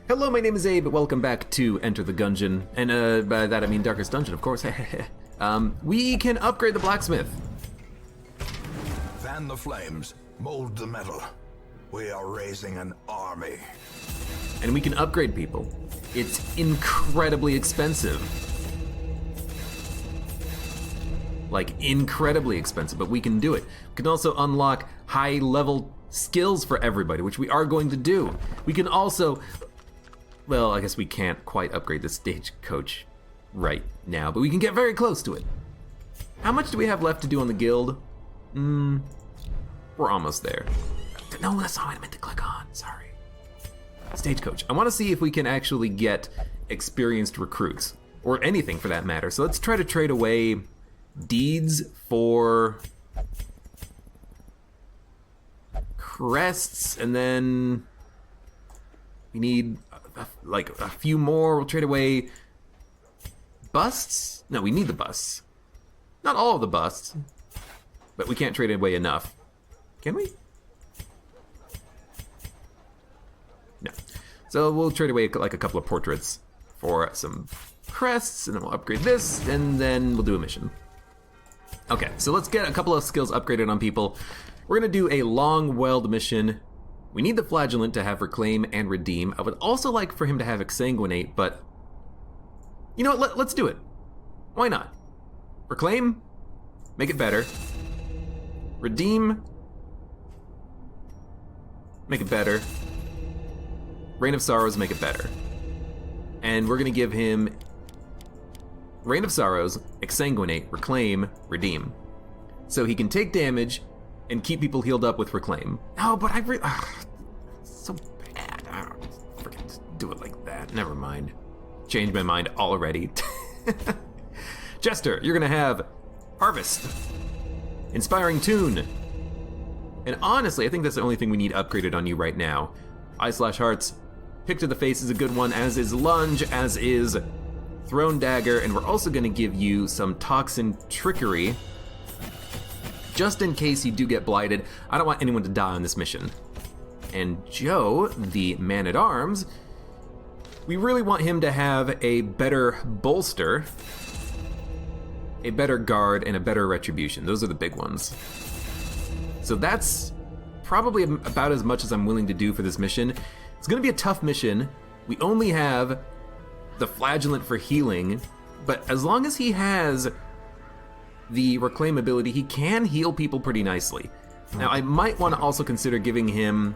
Hello, my name is Abe. Welcome back to Enter the Gungeon. And by that I mean Darkest Dungeon, of course. We can upgrade the blacksmith. Fan the flames, mold the metal. We are raising an army. And we can upgrade people. It's incredibly expensive. Like, incredibly expensive, but we can do it. We can also unlock high-level skills for everybody, which we are going to do. We can also... Well, I guess we can't quite upgrade the stagecoach right now, but we can get very close to it. How much do we have left to do on the guild? We're almost there. No, that's not what I meant to click on, sorry. Stagecoach. I want to see if we can actually get experienced recruits, or anything for that matter. So let's try to trade away deeds for crests, and then we need like a few more. We'll trade away busts. No, we need the busts. Not all of the busts, but we can't trade away enough. Can we? No. So we'll trade away like a couple of portraits for some crests, and then we'll upgrade this, and then we'll do a mission. Okay, so let's get a couple of skills upgraded on people. We're gonna do a long weld mission. We need the flagellant to have reclaim and redeem. I would also like for him to have exsanguinate, but you know what, let's do it. Why not? Reclaim, make it better. Redeem, make it better. Rain of Sorrows, make it better. And we're gonna give him Rain of Sorrows, exsanguinate, reclaim, redeem. So he can take damage and keep people healed up with reclaim. Oh, but I really, so bad. I don't freaking do it like that. Never mind. Changed my mind already. Jester, you're gonna have Harvest, Inspiring Tune. And honestly, I think that's the only thing we need upgraded on you right now. Eye/Hearts, Pick to the Face is a good one, as is Lunge, as is Thrown Dagger, and we're also gonna give you some Toxin Trickery, just in case you do get blighted. I don't want anyone to die on this mission. And Joe, the man-at-arms, we really want him to have a better bolster, a better guard, and a better retribution. Those are the big ones. So that's probably about as much as I'm willing to do for this mission. It's gonna be a tough mission. We only have the flagellant for healing, but as long as he has the reclaim ability, he can heal people pretty nicely. Now, I might want to also consider giving him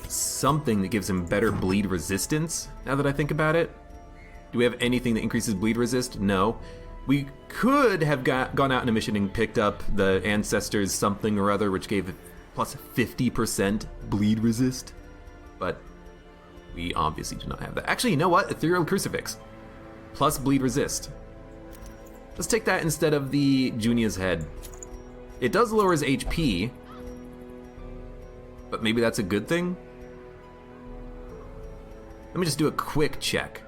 something that gives him better bleed resistance, now that I think about it. Do we have anything that increases bleed resist? No. We could have gone out in a mission and picked up the Ancestors something or other, which gave plus 50% bleed resist, but we obviously do not have that. Actually, you know what? Ethereal Crucifix, plus bleed resist. Let's take that instead of the Junia's Head. It does lower his HP, but maybe that's a good thing? Let me just do a quick check.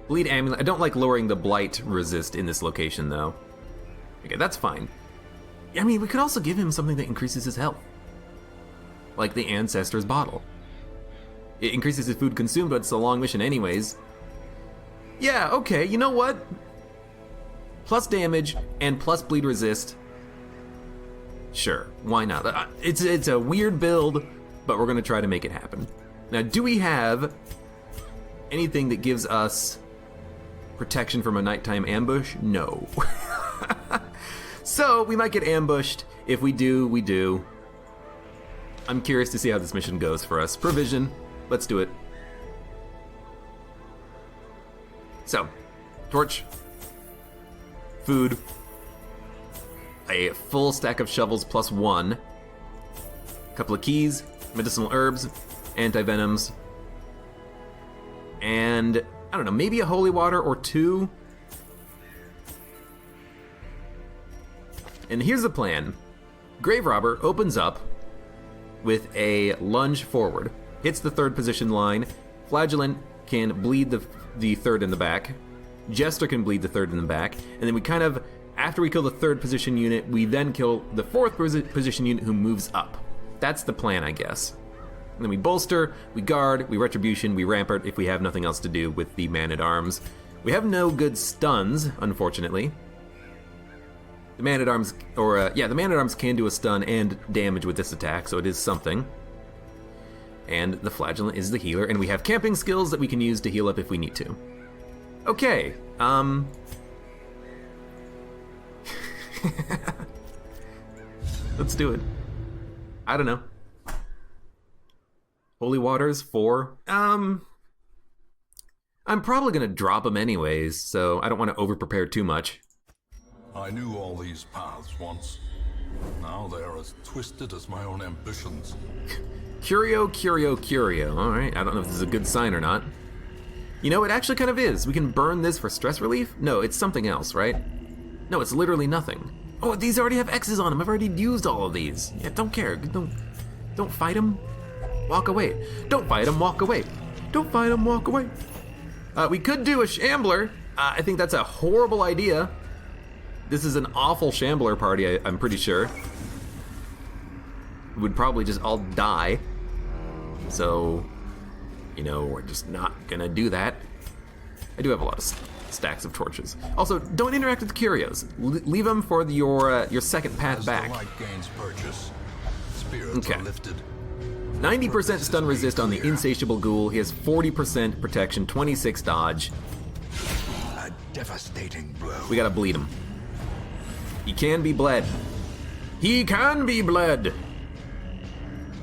Bleed Amulet. I don't like lowering the blight resist in this location, though. Okay, that's fine. I mean, we could also give him something that increases his health, like the Ancestor's Bottle. It increases his food consumed, but it's a long mission anyways. Yeah, okay, you know what? Plus damage and plus bleed resist. Sure, why not? It's a weird build, but we're gonna try to make it happen. Now, do we have anything that gives us protection from a nighttime ambush? No. So we might get ambushed. If we do, we do. I'm curious to see how this mission goes for us. Provision, let's do it. So, torch, food, a full stack of shovels plus 1, a couple of keys, medicinal herbs, anti-venoms, and I don't know, maybe a holy water or 2. And here's the plan. Grave Robber opens up with a lunge forward, hits the 3rd position line, Flagellant can bleed the 3rd in the back, Jester can bleed the 3rd in the back, and then we kind of, after we kill the 3rd position unit, we then kill the 4th position unit who moves up. That's the plan, I guess. And then we bolster, we guard, we retribution, we rampart if we have nothing else to do with the man-at-arms. We have no good stuns, unfortunately. The man-at-arms, the man-at-arms can do a stun and damage with this attack, so it is something. And the Flagellant is the healer, and we have camping skills that we can use to heal up if we need to. Okay, let's do it. I don't know. Holy Waters 4. I'm probably gonna drop them anyways, so I don't want to over-prepare too much. I knew all these paths once. Now they are as twisted as my own ambitions. Curio. Alright, I don't know if this is a good sign or not. You know, it actually kind of is. We can burn this for stress relief? No, it's something else, right? No, it's literally nothing. Oh, these already have X's on them. I've already used all of these. Yeah, don't care. Don't fight them. Walk away. Don't fight them, walk away. Don't fight them, walk away. We could do a Shambler. I think that's a horrible idea. This is an awful Shambler party, I'm pretty sure. We'd probably just all die. So, you know, we're just not gonna do that. I do have a lot of stacks of torches. Also, don't interact with the curios. Leave them for your second path back. As the light gains purchase, spirits Okay. are lifted. 90% stun resist on the Insatiable Ghoul. He has 40% protection, 26 dodge. A devastating blow. We gotta bleed him. He can be bled. He can be bled!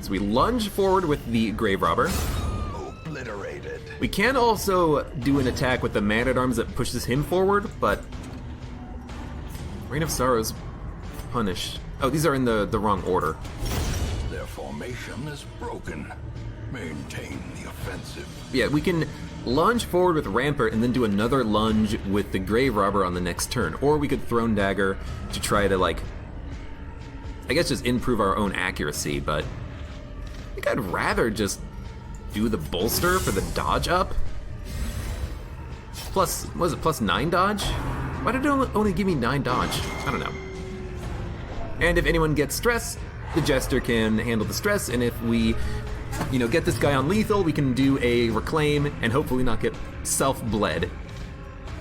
So we lunge forward with the Grave Robber. Obliterated. We can also do an attack with the Man-at-Arms that pushes him forward, but Reign of Sorrows punish. Oh, these are in the wrong order. Their formation is broken. Maintain the offensive. Yeah, we can lunge forward with Rampart and then do another lunge with the Grave Robber on the next turn. Or we could Throne Dagger to try to, like, I guess just improve our own accuracy, but I think I'd rather just do the bolster for the dodge up. Plus, what was it, plus 9 dodge? Why did it only give me 9 dodge? I don't know. And if anyone gets stress, the Jester can handle the stress, and if we, you know, get this guy on lethal, we can do a reclaim and hopefully not get self-bled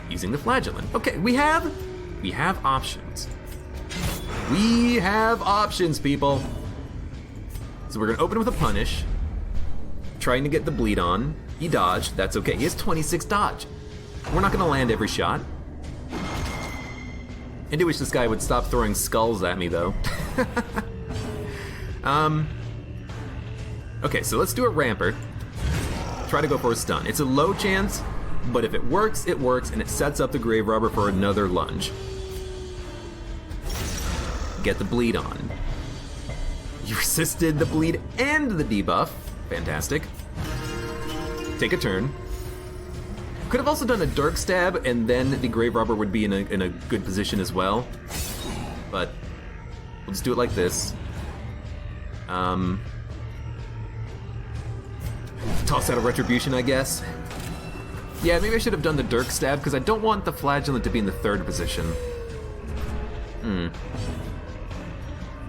using the Flagellant. Okay, we have options. We have options, people. So we're gonna open with a punish, trying to get the bleed on. He dodged, that's okay. He has 26 dodge. We're not gonna land every shot. I do wish this guy would stop throwing skulls at me, though. Okay, so let's do a Rampart. Try to go for a stun. It's a low chance, but if it works, and it sets up the Grave Robber for another lunge. Get the bleed on. You resisted the bleed and the debuff. Fantastic. Take a turn. Could have also done a Dirk Stab, and then the Grave Robber would be in a good position as well. But we'll just do it like this. Toss out a Retribution, I guess. Yeah, maybe I should have done the Dirk Stab, because I don't want the Flagellant to be in the third position.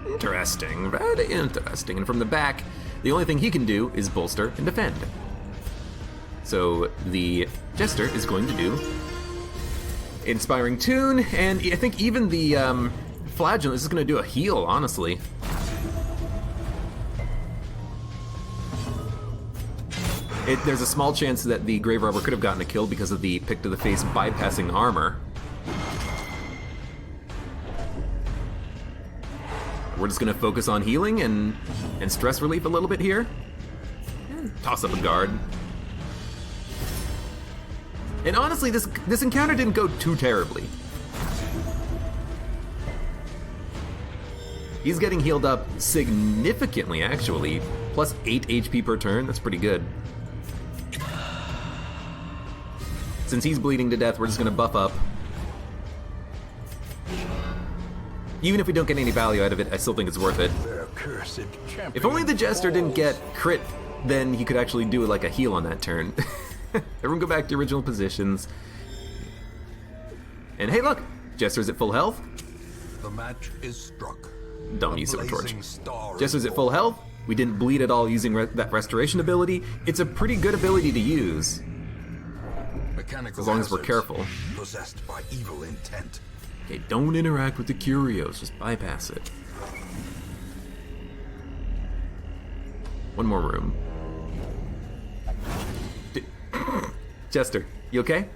Interesting, very interesting. And from the back, the only thing he can do is bolster and defend. So the Jester is going to do Inspiring Tune, and I think even the Flagellant is going to do a heal, honestly. There's a small chance that the Grave Robber could have gotten a kill because of the pick to the face bypassing armor. We're just going to focus on healing and stress relief a little bit here. Toss up a guard. And honestly, this encounter didn't go too terribly. He's getting healed up significantly, actually. Plus 8 HP per turn, that's pretty good. Since he's bleeding to death, we're just gonna buff up. Even if we don't get any value out of it, I still think it's worth it. Their cursed champion If only the Jester didn't get crit, then he could actually do like a heal on that turn. Everyone go back to original positions. And hey look, Jester's at full health. The match is struck. Don't A use Silver Torch. blazing star is Jester's at born. full health. We didn't bleed at all using that restoration ability. It's a pretty good ability to use, Mechanical as long as we're hazards careful. Possessed by evil intent. Okay, don't interact with the curios, just bypass it. One more room. Chester, you okay?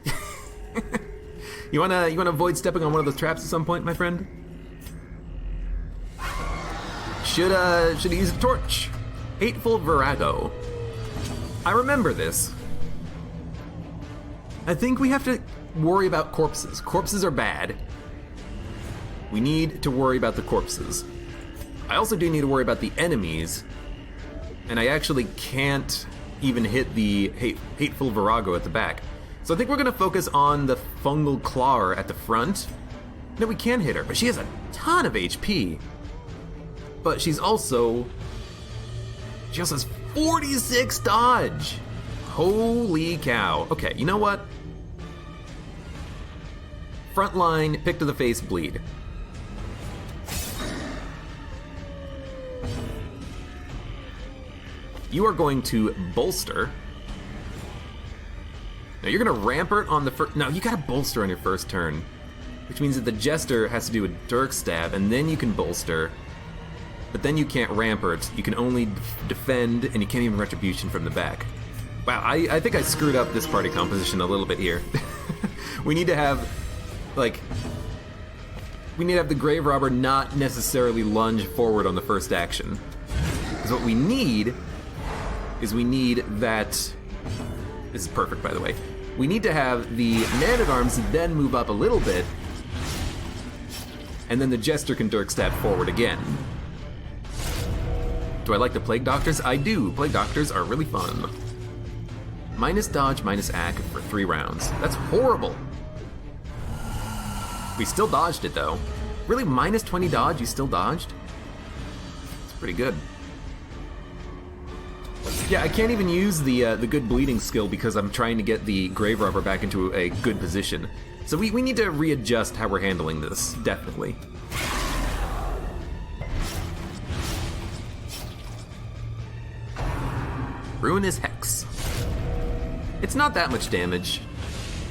You wanna avoid stepping on one of those traps at some point, my friend? Should use a torch. Hateful Virago. I remember this. I think we have to worry about corpses. Corpses are bad. We need to worry about the corpses. I also do need to worry about the enemies. And I actually can't even hit the Hateful Virago at the back. So I think we're gonna focus on the Fungal Clawer at the front. No, we can hit her, but she has a ton of HP. But she also has 46 dodge. Holy cow. Okay, you know what? Front line, pick to the face, bleed. You are going to bolster. Now you're gonna rampart on the first. No, you gotta bolster on your first turn, which means that the Jester has to do a Dirk Stab, and then you can bolster. But then you can't rampart. You can only defend, and you can't even retribution from the back. Wow, I think I screwed up this party composition a little bit here. We need to have, like, the Grave Robber not necessarily lunge forward on the first action. Because what we need is that. This is perfect, by the way. We need to have the Man-at-Arms then move up a little bit, and then the Jester can Dirk Stab forward again. Do I like the Plague Doctors? I do. Plague Doctors are really fun. Minus dodge, minus AC for 3 rounds. That's horrible. We still dodged it, though. Really, minus 20 dodge, you still dodged? It's pretty good. Yeah, I can't even use the good bleeding skill because I'm trying to get the Grave Robber back into a good position. So we need to readjust how we're handling this, definitely. Ruinous Hex. It's not that much damage.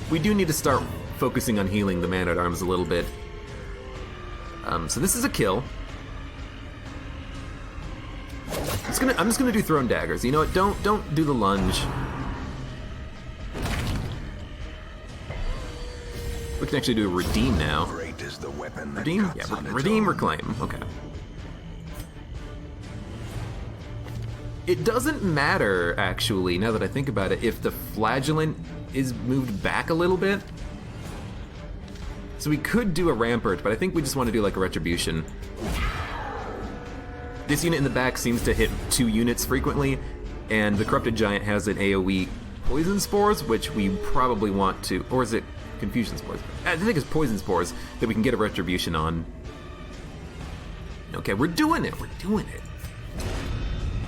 We do need to start focusing on healing the Man-at-Arms a little bit. So this is a kill. I'm just gonna do Thrown Daggers. You know what? Don't do the lunge. We can actually do a Redeem now. Great is the weapon that Redeem? cuts Yeah, on its Redeem, own. Reclaim. Okay. It doesn't matter, actually, now that I think about it, if the Flagellant is moved back a little bit. So we could do a Rampart, but I think we just want to do like a Retribution. This unit in the back seems to hit 2 units frequently, and the Corrupted Giant has an AoE Poison Spores, which we probably want to, or is it Confusion Spores? I think it's Poison Spores that we can get a Retribution on. Okay, we're doing it.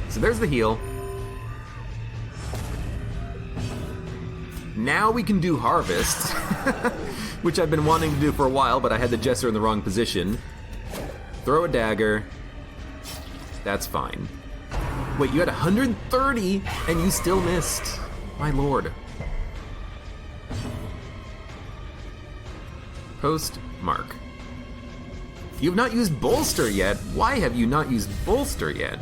So there's the heal. Now we can do Harvest, which I've been wanting to do for a while, but I had the Jester in the wrong position. Throw a dagger. That's fine. Wait, you had 130 and you still missed. My lord. Post mark. You have not used Bolster yet. Why have you not used Bolster yet?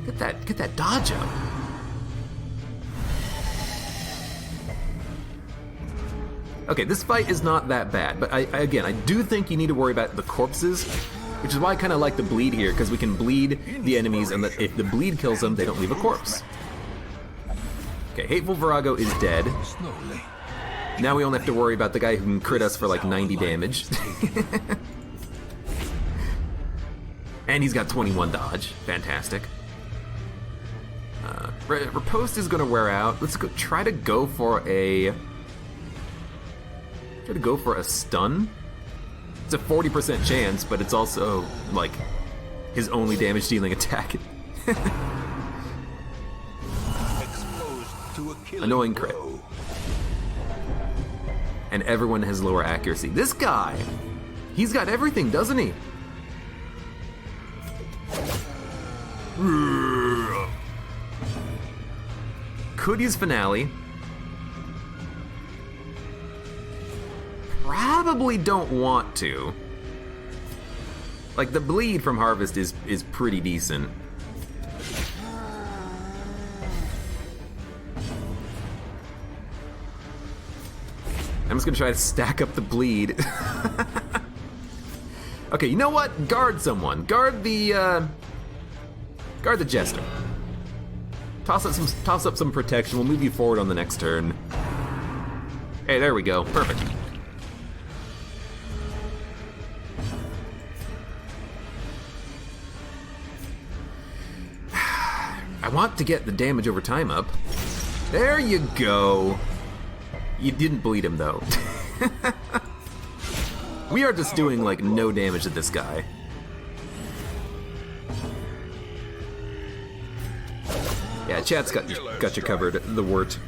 Get that dodge up. Okay, this fight is not that bad, but again, I do think you need to worry about the corpses, which is why I kind of like the bleed here, because we can bleed the enemies, and if the bleed kills them, they don't leave a corpse. Okay, Hateful Virago is dead. Slowly. Now we only have to worry about the guy who can crit us for like 90 damage. And he's got 21 dodge. Fantastic. Riposte is gonna wear out. Let's try to go for a stun. It's a 40% chance, but it's also like his only damage dealing attack. Exposed to a killing Annoying crit. blow. And everyone has lower accuracy. This guy, he's got everything, doesn't he? could use Finale. Probably don't want to. Like, the bleed from Harvest is pretty decent. I'm just gonna try to stack up the bleed. Okay, you know what? Guard someone. Guard the Jester. Toss up some protection. We'll move you forward on the next turn. Hey, there we go. Perfect. I want to get the damage over time up. There you go. You didn't bleed him though. We are just doing like no damage to this guy. Yeah, chat's got you covered. The wort.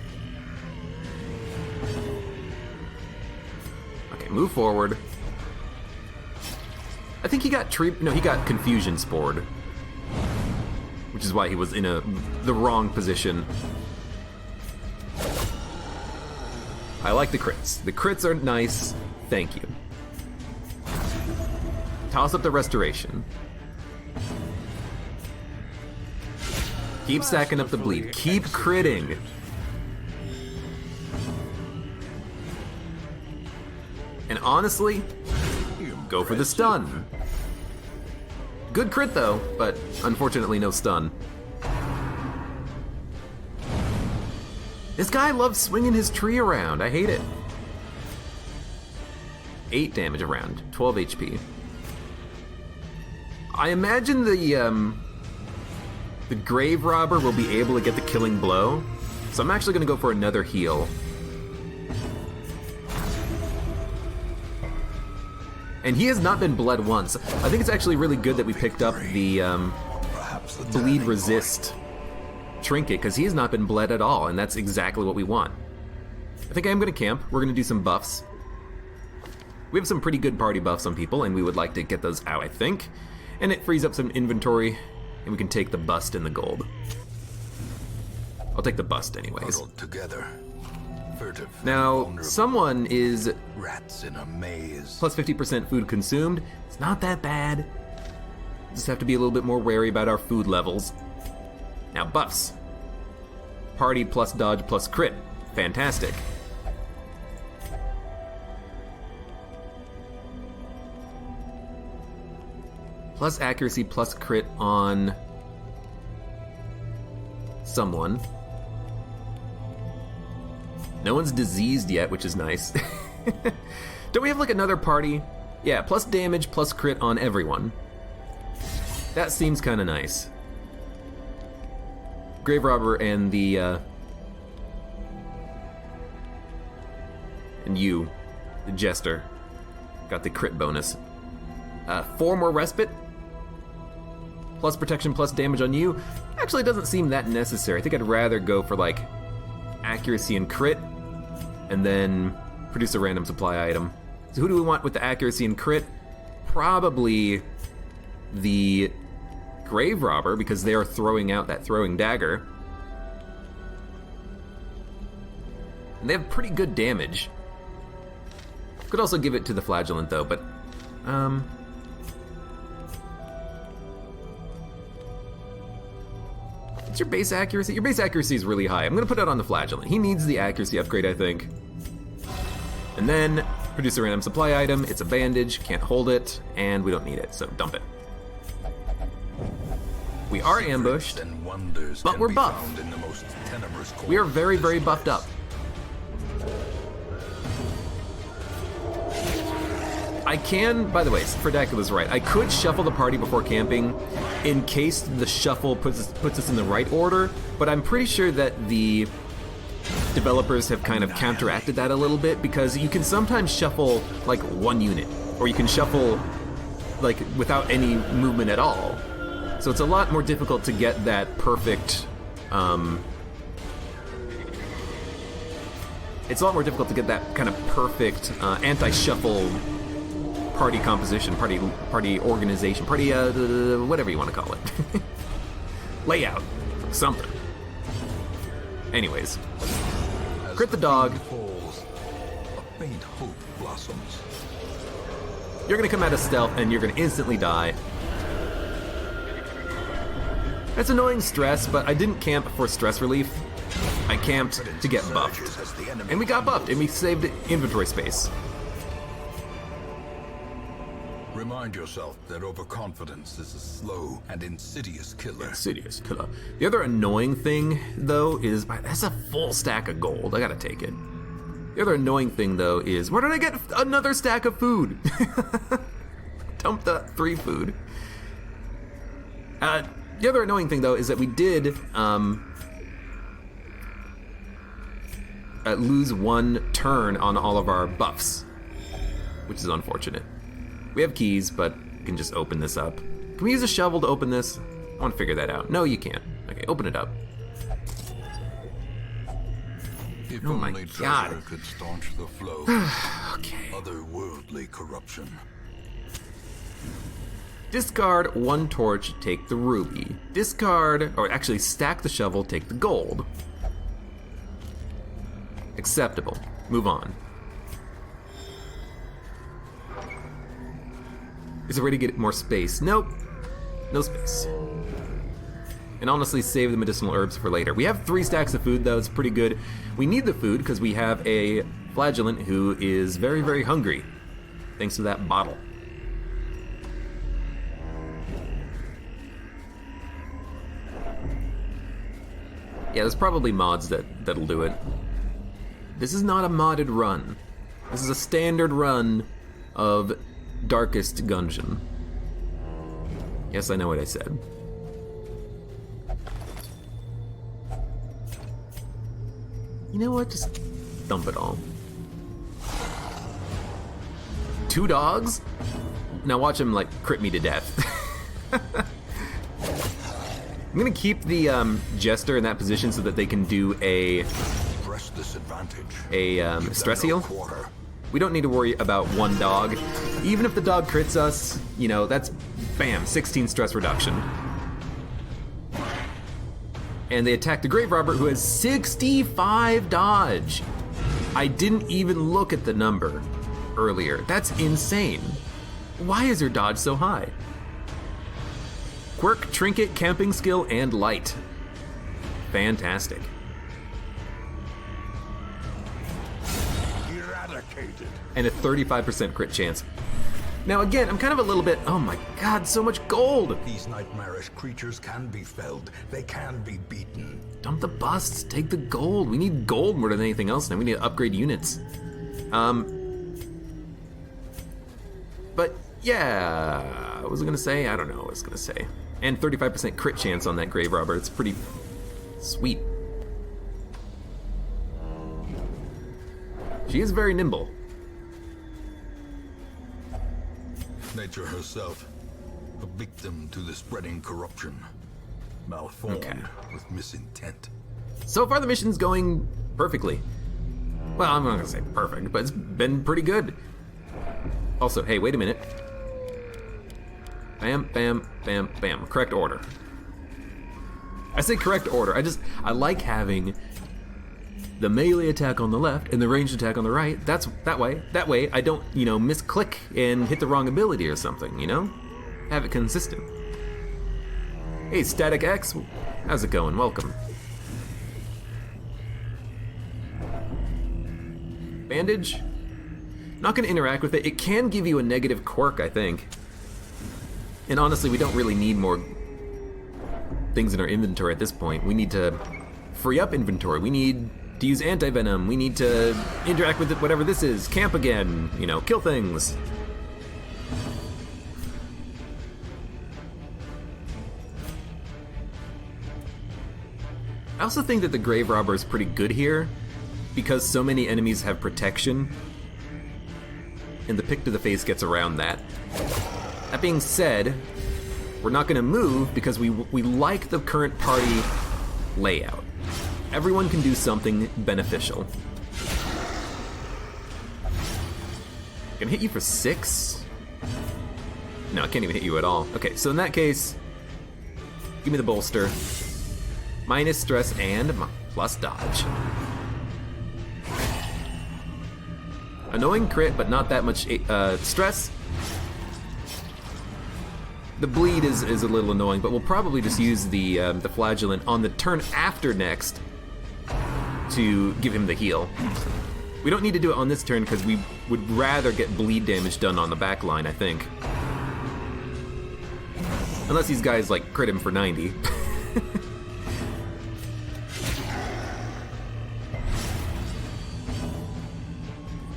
Okay, move forward. I think he got he got confusion spored, which is why he was in the wrong position. I like the crits. The crits are nice. Thank you. Toss up the restoration. Keep stacking up the bleed. Keep critting. And honestly, go for the stun. Good crit though, but unfortunately no stun. This guy loves swinging his tree around. I hate it. 8 damage around, 12 HP. I imagine the Grave Robber will be able to get the killing blow, so I'm actually going to go for another heal. And he has not been bled once. I think it's actually really good that we picked up the bleed resist trinket, because he has not been bled at all, and that's exactly what we want. I think I am going to camp. We're going to do some buffs. We have some pretty good party buffs on people, and we would like to get those out, I think. And it frees up some inventory, and we can take the bust and the gold. I'll take the bust anyways. Together. Furtive, now, vulnerable. Someone is Rats in a maze. plus 50% food consumed. It's not that bad. Just have to be a little bit more wary about our food levels. Now, buffs. Party plus dodge plus crit. Fantastic. Plus accuracy plus crit on someone. No one's diseased yet, which is nice. Don't we have like another party? Yeah, plus damage plus crit on everyone. That seems kind of nice. Grave Robber and the Jester, got the crit bonus. 4 more respite, plus protection, plus damage on you. Actually, it doesn't seem that necessary. I think I'd rather go for like accuracy and crit, and then produce a random supply item. So who do we want with the accuracy and crit? Probably the Grave Robber, because they are throwing out that throwing dagger. And they have pretty good damage. Could also give it to the Flagellant though, but what's your base accuracy? Your base accuracy is really high. I'm gonna put it on the Flagellant. He needs the accuracy upgrade, I think. And then produce a random supply item. It's a bandage, can't hold it, and we don't need it, so dump it. We are ambushed, but we're buffed. We are very, very buffed up. I can, by the way, Fredacula's right. I could shuffle the party before camping in case the shuffle puts us in the right order, but I'm pretty sure that the developers have kind of counteracted that a little bit, because you can sometimes shuffle like 1 unit, or you can shuffle like without any movement at all. So it's a lot more difficult to get that perfect, it's a lot more difficult to get that kind of perfect anti-shuffle party composition, party organization, party whatever you want to call it. Layout, something. Anyways, As crit the dog. fiend falls, a faint hope blossoms. You're gonna come out of stealth and you're gonna instantly die. That's annoying stress, but I didn't camp for stress relief. I camped to get buffed. And we got buffed, and we saved inventory space. Remind yourself that overconfidence is a slow and insidious killer. Insidious killer. The other annoying thing, though, is that's a full stack of gold. I gotta take it. The other annoying thing, though, is where did I get another stack of food? Dumped the 3 food. The other annoying thing, though, is that we did lose 1 turn on all of our buffs, which is unfortunate. We have keys, but we can just open this up. Can we use a shovel to open this? I want to figure that out. No, you can't. Okay, open it up. If Oh my only God. treasure could staunch the flow. Okay. Otherworldly corruption. Discard 1 torch, take the ruby. Discard, or actually stack the shovel, take the gold. Acceptable. Move on. Is there a way to get more space? Nope. No space. And honestly, save the medicinal herbs for later. We have 3 stacks of food, though. It's pretty good. We need the food because we have a flagellant who is very, very hungry. Thanks to that bottle. Yeah, there's probably mods that'll do it. This is not a modded run. This is a standard run of Darkest Gungeon. Yes, I know what I said. You know what? Just dump it all. 2 dogs? Now watch him, like, crit me to death. I'm gonna keep the Jester in that position so that they can do a Press this advantage. stress heal. Quarter. We don't need to worry about 1 dog. Even if the dog crits us, you know, that's, bam, 16 stress reduction. And they attack the Grave Robber, who has 65 dodge. I didn't even look at the number earlier. That's insane. Why is your dodge so high? Quirk, trinket, camping skill, and light. Fantastic. Eradicated. And a 35% crit chance. Now again, I'm kind of a little bit, oh my god, so much gold! These nightmarish creatures can be felled. They can be beaten. Dump the busts, take the gold. We need gold more than anything else now. We need to upgrade units. But yeah, what was I gonna say? I don't know what I was gonna say. And 35% crit chance on that Grave Robber. It's pretty sweet. She is very nimble. Nature herself, a victim to the spreading corruption. Malformed Okay. with misintent. So far the mission's going perfectly. Well, I'm not gonna say perfect, but it's been pretty good. Also, hey, wait a minute. Bam, bam, bam, bam. Correct order. I say correct order. I like having the melee attack on the left and the ranged attack on the right. That's that way. That way I don't, you know, misclick and hit the wrong ability or something, you know? Have it consistent. Hey, Static X, how's it going? Welcome. Bandage? Not gonna interact with it. It can give you a negative quirk, I think. And honestly, we don't really need more things in our inventory at this point. We need to free up inventory. We need to use anti-venom. We need to interact with it, whatever this is. Camp again, you know, kill things. I also think that the Grave Robber is pretty good here because so many enemies have protection and the pick to the face gets around that. That being said, we're not going to move because we like the current party layout. Everyone can do something beneficial. Can I hit you for 6? No, I can't even hit you at all. Okay, so in that case, give me the bolster. Minus stress and plus dodge. Annoying crit, but not that much stress. The bleed is a little annoying, but we'll probably just use the flagellant on the turn after next to give him the heal. We don't need to do it on this turn because we would rather get bleed damage done on the back line, I think. Unless these guys like crit him for 90.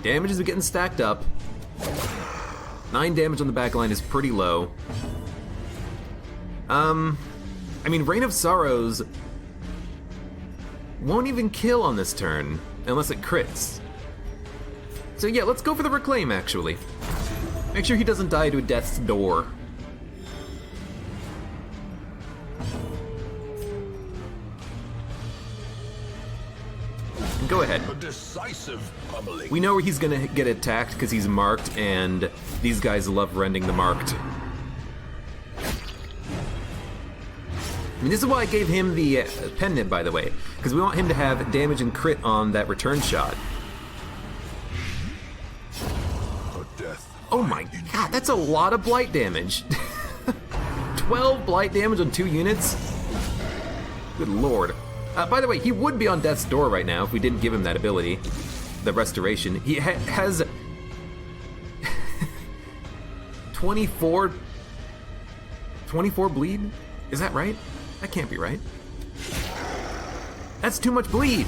Damages are getting stacked up. 9 damage on the back line is pretty low. I mean, Reign of Sorrows won't even kill on this turn unless it crits. So yeah, let's go for the Reclaim, actually. Make sure he doesn't die to a death's door. And go ahead. A decisive pummeling. We know where he's gonna get attacked because he's marked, and these guys love rending the marked. I mean, this is why I gave him the pen nib, by the way, because we want him to have damage and crit on that return shot. Oh my god, that's a lot of blight damage. 12 blight damage on 2 units? Good lord. By the way, he would be on death's door right now if we didn't give him that ability. The restoration. He has 24 bleed? Is that right? That can't be right. That's too much bleed.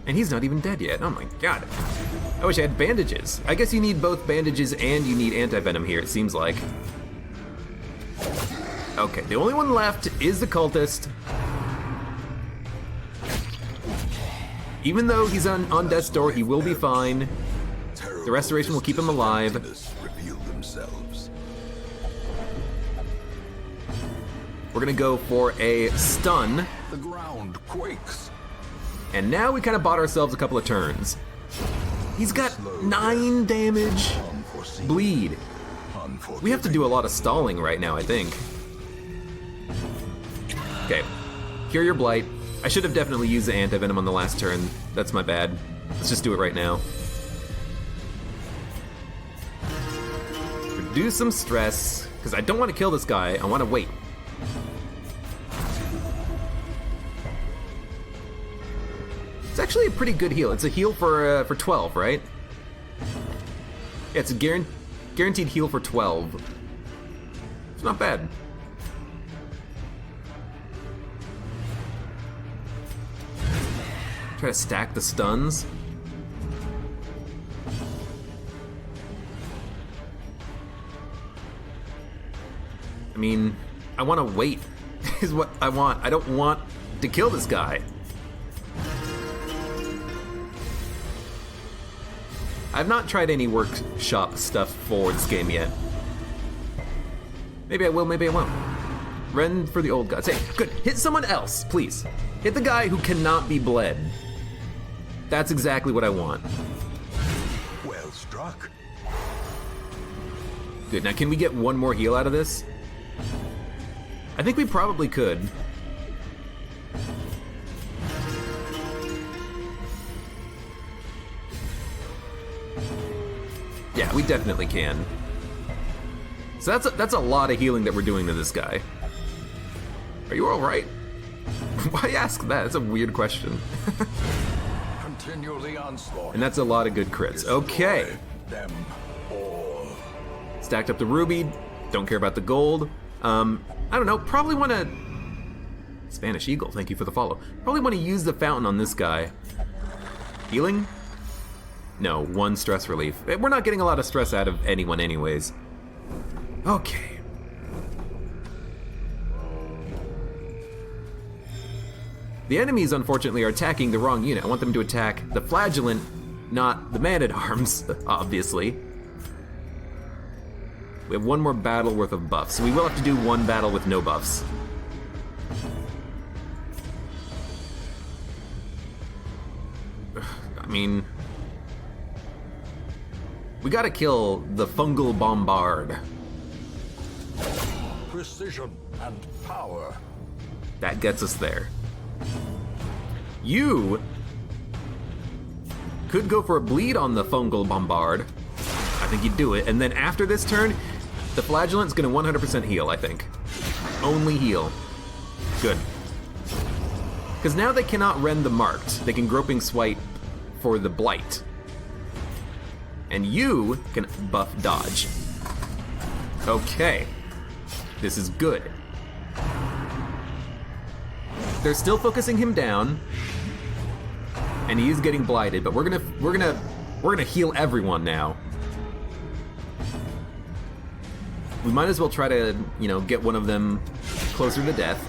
And he's not even dead yet. Oh my god. I wish I had bandages. I guess you need both bandages and you need anti-venom here, it seems like. Okay, the only one left is the cultist. Even though he's on death's door, he will be fine. The restoration will keep him alive. We're gonna go for a stun. The ground quakes. And now we kind of bought ourselves a couple of turns. He's got 9 damage. Bleed. We have to do a lot of stalling right now, I think. Okay. Cure your blight. I should have definitely used the anti-venom on the last turn. That's my bad. Let's just do it right now. Reduce some stress, because I don't want to kill this guy. I want to wait. It's actually a pretty good heal. It's a heal for 12, right? Yeah, it's a guaranteed heal for 12. It's not bad. Try to stack the stuns. I mean, I want to wait, is what I want. I don't want to kill this guy. I've not tried any workshop stuff for this game yet. Maybe I will, maybe I won't. Rend for the old gods. Hey, good. Hit someone else, please. Hit the guy who cannot be bled. That's exactly what I want. Well struck. Good. Now, can we get one more heal out of this? I think we probably could. Yeah, we definitely can. So that's a lot of healing that we're doing to this guy. Are you all right? Why ask that? That's a weird question. Continue the onslaught. And that's a lot of good crits. Okay. Them all. Stacked up the ruby. Don't care about the gold. I don't know. Probably want to... Spanish Eagle, thank you for the follow. Probably want to use the fountain on this guy. Healing? No, 1 stress relief. We're not getting a lot of stress out of anyone anyways. Okay. The enemies, unfortunately, are attacking the wrong unit. I want them to attack the flagellant, not the man-at-arms, obviously. We have 1 more battle worth of buffs, so we will have to do 1 battle with no buffs. I mean... we gotta kill the fungal bombard. Precision and power. That gets us there. You could go for a bleed on the fungal bombard. I think you'd do it. And then after this turn, the flagellant's gonna 100% heal, I think. Only heal. Good. Because now they cannot rend the marked. They can groping swipe for the blight. And you can buff dodge. Okay. This is good. They're still focusing him down, and he is getting blighted, but we're gonna heal everyone now. We might as well try to, you know, get one of them closer to death.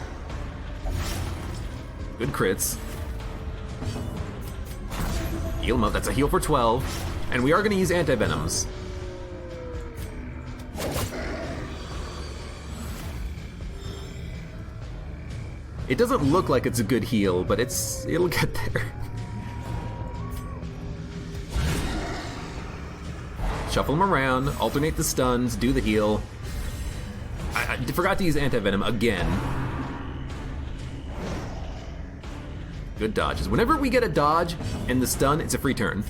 Good crits. Heal him up. That's a heal for 12. And we are going to use anti-venoms. It doesn't look like it's a good heal, but it'll get there. Shuffle them around, alternate the stuns, do the heal. I forgot to use anti-venom again. Good dodges. Whenever we get a dodge and the stun, it's a free turn.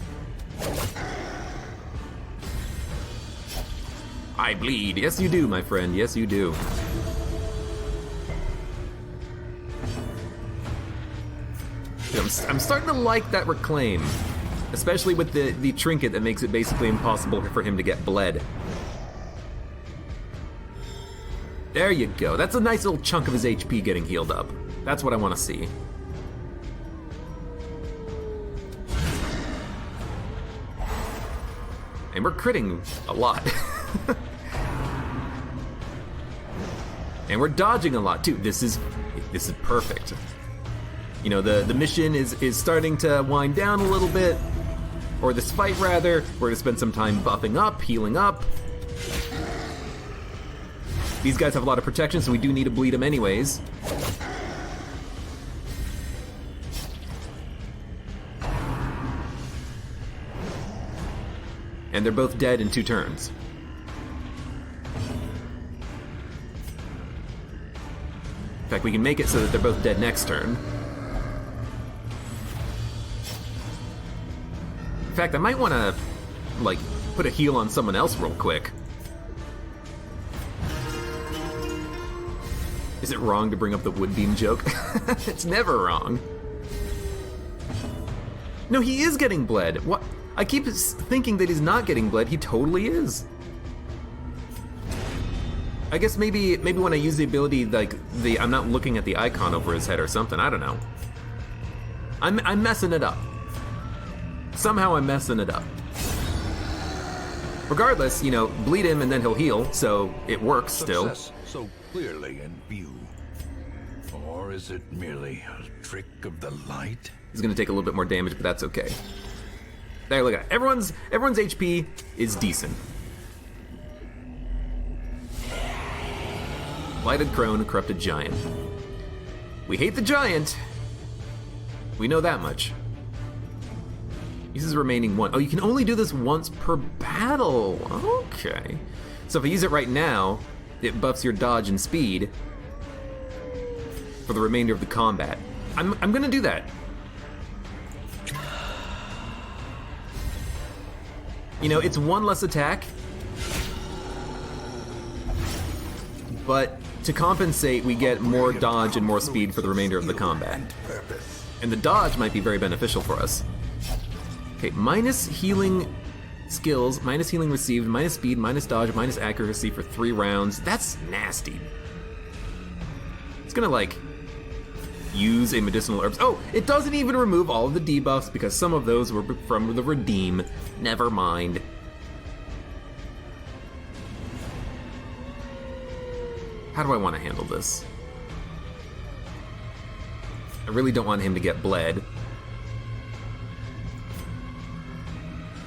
I bleed. Yes, you do, my friend. Yes, you do. I'm starting to like that reclaim, especially with the trinket that makes it basically impossible for him to get bled. There you go. That's a nice little chunk of his HP getting healed up. That's what I want to see. And we're critting a lot. And we're dodging a lot too. This is perfect. You know, the mission is starting to wind down a little bit. Or this fight rather. We're gonna spend some time buffing up, healing up. These guys have a lot of protection, so we do need to bleed them anyways. And they're both dead in 2 turns. In fact, we can make it so that they're both dead next turn. In fact, I might want to, like, put a heal on someone else real quick. Is it wrong to bring up the wood beam joke? It's never wrong. No, he is getting bled. What? I keep thinking that he's not getting bled. He totally is. I guess maybe when I use the ability, like I'm not looking at the icon over his head or something. I don't know. I'm messing it up. Somehow I'm messing it up. Regardless, you know, bleed him and then he'll heal, so it works still. Success so clearly in view. Or is it merely a trick of the light? He's gonna take a little bit more damage, but that's okay. There, look at it. Everyone's HP is decent. Blighted Crone, Corrupted Giant. We hate the Giant. We know that much. Uses remaining 1. Oh, you can only do this once per battle. Okay. So if I use it right now, it buffs your dodge and speed for the remainder of the combat. I'm gonna do that. You know, it's 1 less attack, but to compensate, we get more dodge and more speed for the remainder of the combat. And the dodge might be very beneficial for us. Okay, minus healing skills, minus healing received, minus speed, minus dodge, minus accuracy for 3 rounds. That's nasty. It's gonna, like, use a medicinal herbs. Oh, it doesn't even remove all of the debuffs because some of those were from the redeem. Never mind. How do I want to handle this? I really don't want him to get bled.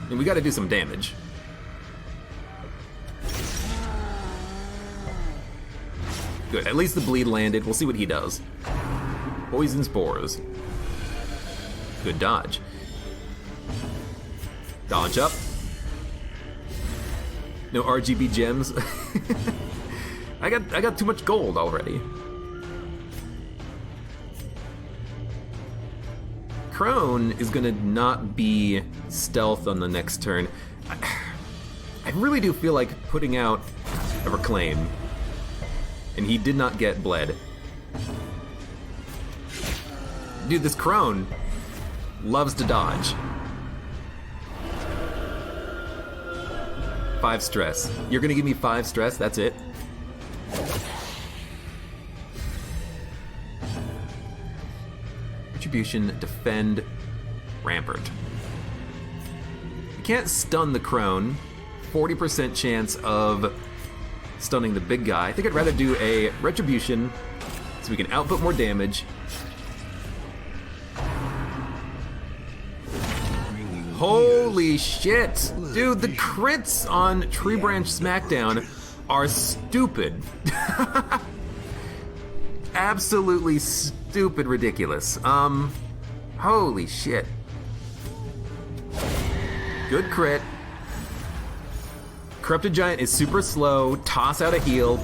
I mean, we gotta do some damage. Good, at least the bleed landed. We'll see what he does. Poison spores. Good dodge. Dodge up. No RGB gems. I got too much gold already. Crone is gonna not be stealth on the next turn. I really do feel like putting out a Reclaim. And he did not get bled. Dude, this Crone loves to dodge. 5 stress. You're gonna give me 5 stress, that's it? Retribution, defend, Rampart. You can't stun the Crone. 40% chance of stunning the big guy. I think I'd rather do a Retribution so we can output more damage. Holy shit! Dude, the crits on Tree Branch Smackdown are stupid. Absolutely stupid ridiculous. Holy shit. Good crit. Corrupted Giant is super slow. Toss out a heal.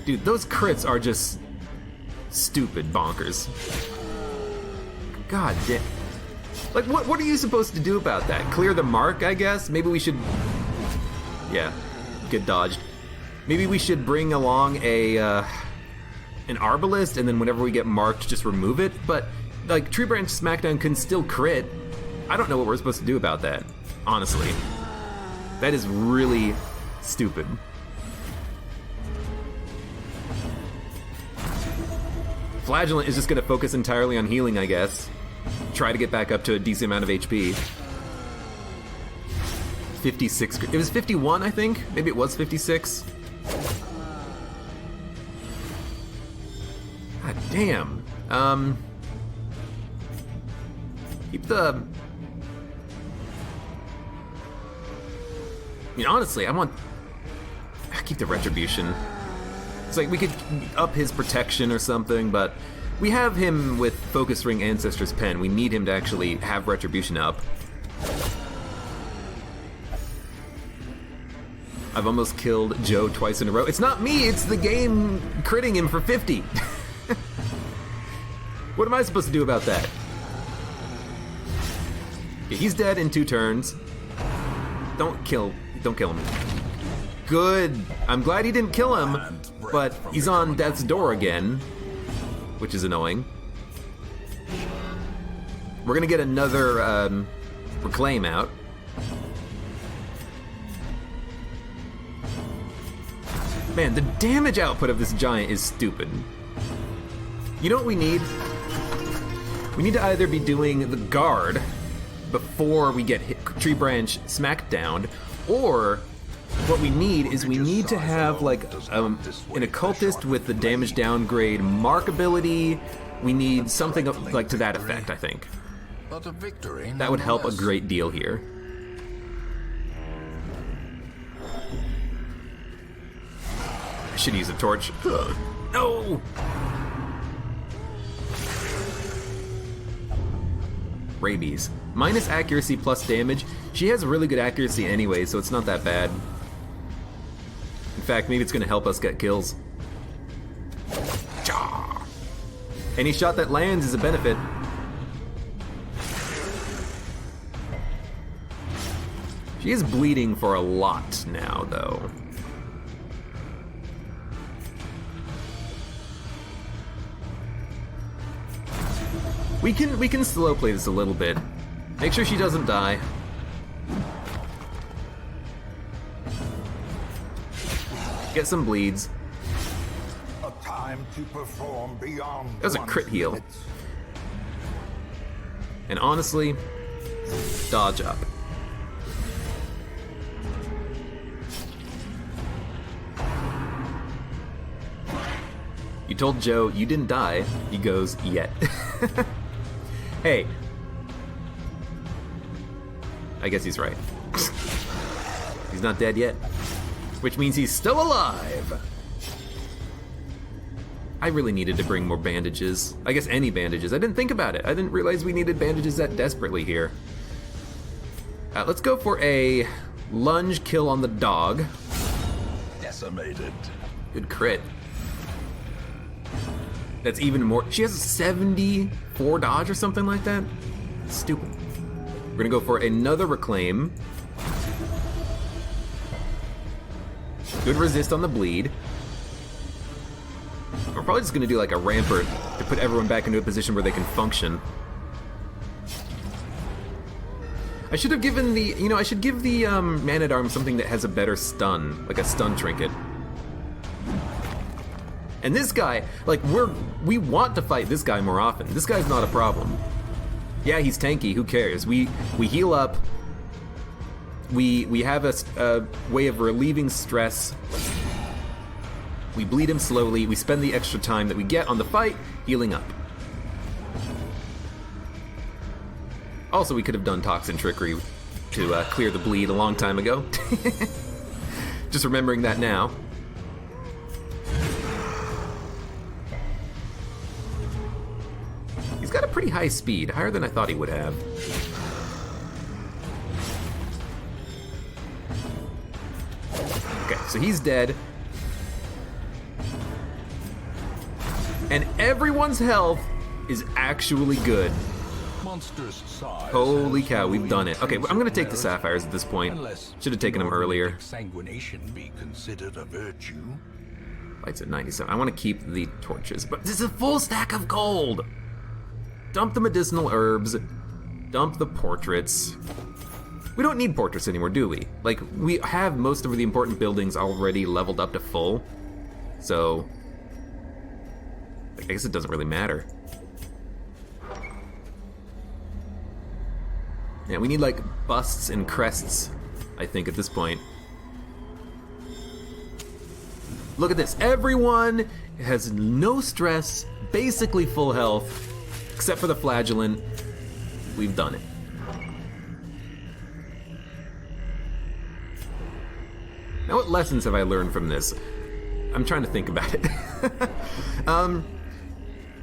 Dude, those crits are just stupid bonkers. God damn. Like, what are you supposed to do about that? Clear the mark, I guess? Maybe we should... Yeah, get dodged. Maybe we should bring along an Arbalist, and then whenever we get marked, just remove it. But, like, Tree Branch Smackdown can still crit. I don't know what we're supposed to do about that, honestly. That is really stupid. Flagellant is just gonna focus entirely on healing, I guess. Try to get back up to a decent amount of HP. 56, it was 51, I think? Maybe it was 56? God damn. Keep the... I mean, honestly, I want... Keep the Retribution. It's like we could up his protection or something, but we have him with Focus Ring Ancestor's Pen. We need him to actually have Retribution up. I've almost killed Joe twice in a row. It's not me, it's the game critting him for 50. What am I supposed to do about that? Yeah, he's dead in 2 turns. Don't kill him. Good. I'm glad he didn't kill him, but he's on death's door again, which is annoying. We're gonna get another Reclaim out. Man, the damage output of this giant is stupid. You know what we need? We need to either be doing the guard before we get Tree Branch Smackdown, or what we need is we need to have like an occultist with the damage downgrade mark ability. We need something like to that effect, I think. That would help a great deal here. I should use a torch. No! Rabies. Minus accuracy plus damage. She has really good accuracy anyway, so it's not that bad. In fact, maybe it's gonna help us get kills. Any shot that lands is a benefit. She is bleeding for a lot now, though. We can slow play this a little bit. Make sure she doesn't die. Get some bleeds. A time to perform beyond That was a crit heal. And honestly, dodge up. You told Joe you didn't die. He goes, yet. Hey. I guess he's right. He's not dead yet. Which means he's still alive! I really needed to bring more bandages. I guess any bandages. I didn't think about it. I didn't realize we needed bandages that desperately here. Let's go for a lunge kill on the dog. Decimated. Good crit. That's even more. She has a 74 dodge or something like that. Stupid. We're gonna go for another reclaim. Good resist on the bleed. We're probably just gonna do like a rampart to put everyone back into a position where they can function. I should have given the, I should give the Man-at-Arms something that has a better stun, like a stun trinket. And this guy, like, we want to fight this guy more often. This guy's not a problem. Yeah, he's tanky, who cares? We heal up. We have a way of relieving stress. We bleed him slowly. We spend the extra time that we get on the fight healing up. Also, we could have done Toxin Trickery to clear the bleed a long time ago. Just remembering that now. He's got a pretty high speed, higher than I thought he would have. Okay, so he's dead. And everyone's health is actually good. Monster's size. Holy cow, we've done it. Okay, I'm gonna take the sapphires at this point. Should have taken them earlier. Sanguination be considered a virtue. Lights at 97. I want to keep the torches, but this is a full stack of gold. Dump the medicinal herbs. Dump the portraits. We don't need portraits anymore, do we? Like, we have most of the important buildings already leveled up to full. So, I guess it doesn't really matter. Yeah, we need like busts and crests, I think, at this point. Look at this. Everyone has no stress, basically full health, except for the flagellant. We've done it. Now, what lessons have I learned from this? I'm trying to think about it.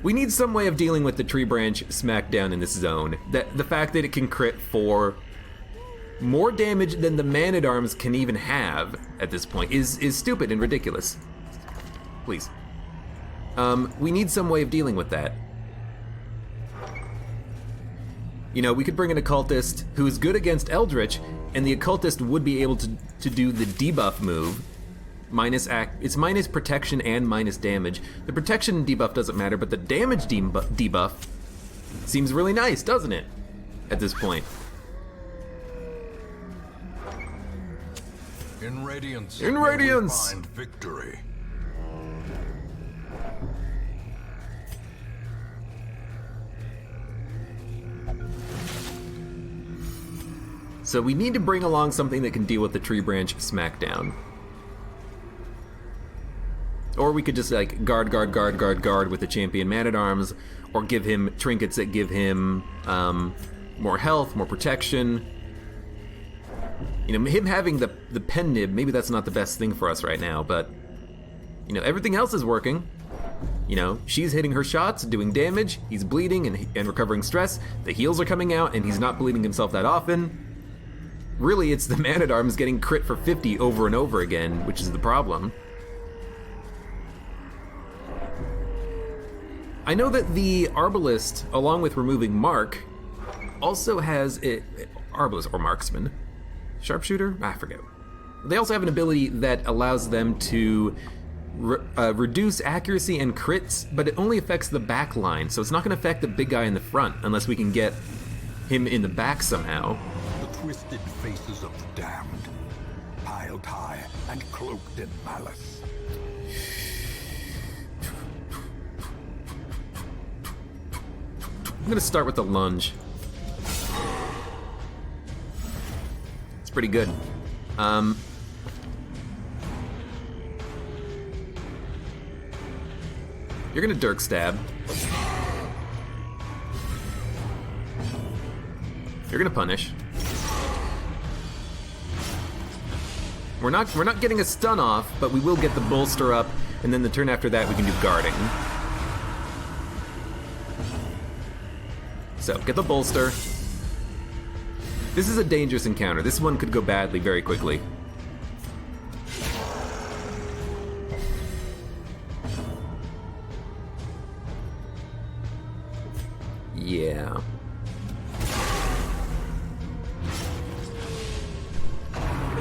We need some way of dealing with the tree branch smackdown in this zone. The fact that it can crit for more damage than the Man-at-Arms can even have at this point is stupid and ridiculous. Please. We need some way of dealing with that. We could bring an occultist who is good against Eldritch, and the occultist would be able to do the debuff move. It's minus protection and minus damage. The protection debuff doesn't matter, but the damage debuff seems really nice, doesn't it? At this point. In Radiance. In Radiance! We find victory. So we need to bring along something that can deal with the tree branch smackdown. Or we could just like guard with the champion Man-at-Arms, or give him trinkets that give him more health, more protection. Him having the pen nib, maybe that's not the best thing for us right now, but everything else is working. She's hitting her shots, doing damage, he's bleeding and recovering stress, the heals are coming out, and he's not bleeding himself that often. Really, it's the Man-at-Arms getting crit for 50 over and over again, which is the problem. I know that the Arbalist, along with removing Mark, also has Arbalist or Marksman. Sharpshooter? I forget. They also have an ability that allows them to reduce accuracy and crits, but it only affects the back line, so it's not going to affect the big guy in the front unless we can get him in the back somehow. The twisted faces of the damned, piled high and cloaked in malice. I'm gonna start with the lunge. It's pretty good. You're gonna Dirk Stab. You're gonna punish. We're not getting a stun off, but we will get the bolster up, and then the turn after that we can do guarding. So, get the bolster. This is a dangerous encounter. This one could go badly very quickly.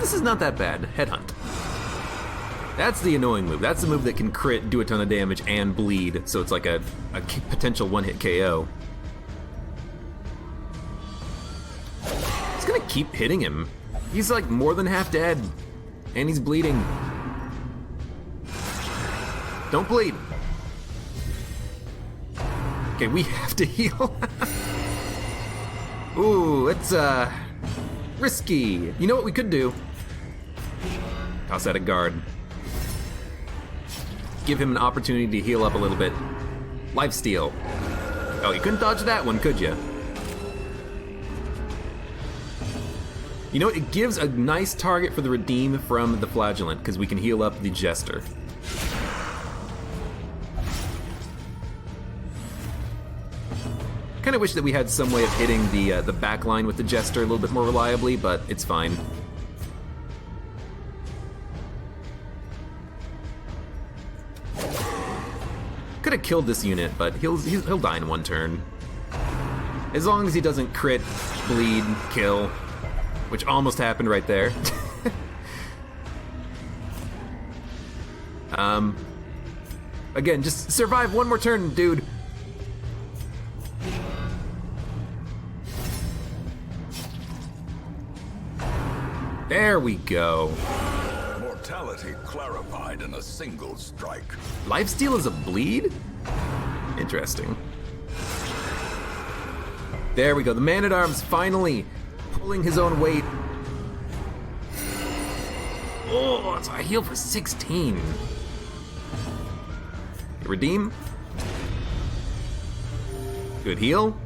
this is not that bad. Headhunt. That's the annoying move. That's the move that can crit, do a ton of damage, and bleed, so it's like a potential one-hit KO. It's gonna keep hitting him. He's like more than half dead, and he's bleeding. Don't bleed. Okay, we have to heal. Ooh, it's risky. You know what we could do? Toss out a guard. Give him an opportunity to heal up a little bit. Lifesteal. Oh, you couldn't dodge that one, could you? You know what? It gives a nice target for the redeem from the Flagellant, because we can heal up the Jester. Kind of wish that we had some way of hitting the back line with the Jester a little bit more reliably, but it's fine. Could have killed this unit, but he'll die in one turn. As long as he doesn't crit, bleed, kill, which almost happened right there. Again, just survive one more turn, dude. There we go. Mortality clarified in a single strike. Lifesteal is a bleed? Interesting. There we go. The Man-at-Arms finally pulling his own weight. Oh, it's a heal for 16. Redeem. Good heal.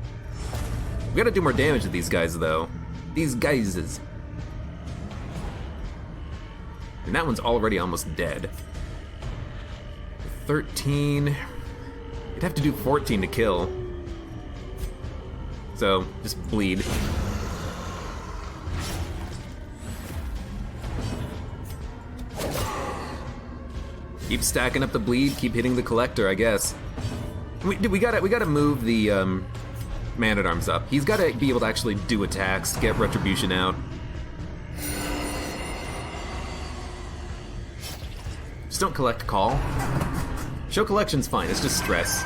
We gotta do more damage to these guys, though. These guys. And that one's already almost dead. 13. You'd have to do 14 to kill. So, just bleed. Keep stacking up the bleed, keep hitting the Collector, I guess. We gotta move the Man-at-Arms up. He's gotta be able to actually do attacks, get Retribution out. Just don't collect call. Show collection's fine, it's just stress.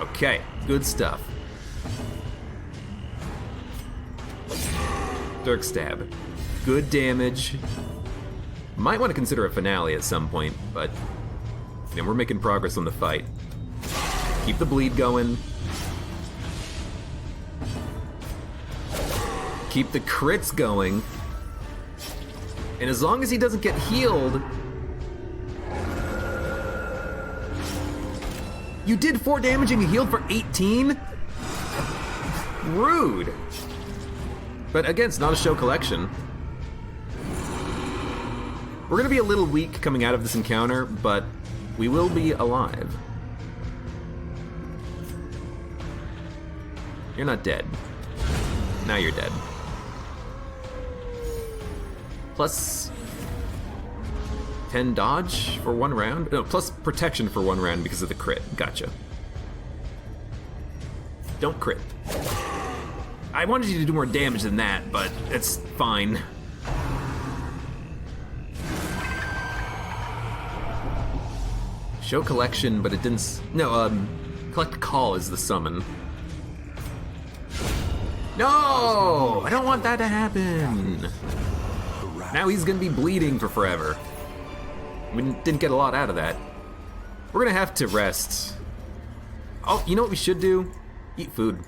Okay, good stuff. Dirk Stab. Good damage. Might want to consider a finale at some point, but you know, we're making progress on the fight. Keep the bleed going. Keep the crits going. And as long as he doesn't get healed... You did 4 damage and you healed for 18? Rude. But again, it's not a show collection. We're gonna be a little weak coming out of this encounter, but we will be alive. You're not dead. Now you're dead. Plus 10 dodge for 1 round? No, plus protection for 1 round because of the crit. Gotcha. Don't crit. I wanted you to do more damage than that, but it's fine. Show collection, but it didn't... No, collect call is the summon. No! I don't want that to happen! Now he's gonna be bleeding for forever. We didn't get a lot out of that. We're gonna have to rest. Oh, you know what we should do? Eat food.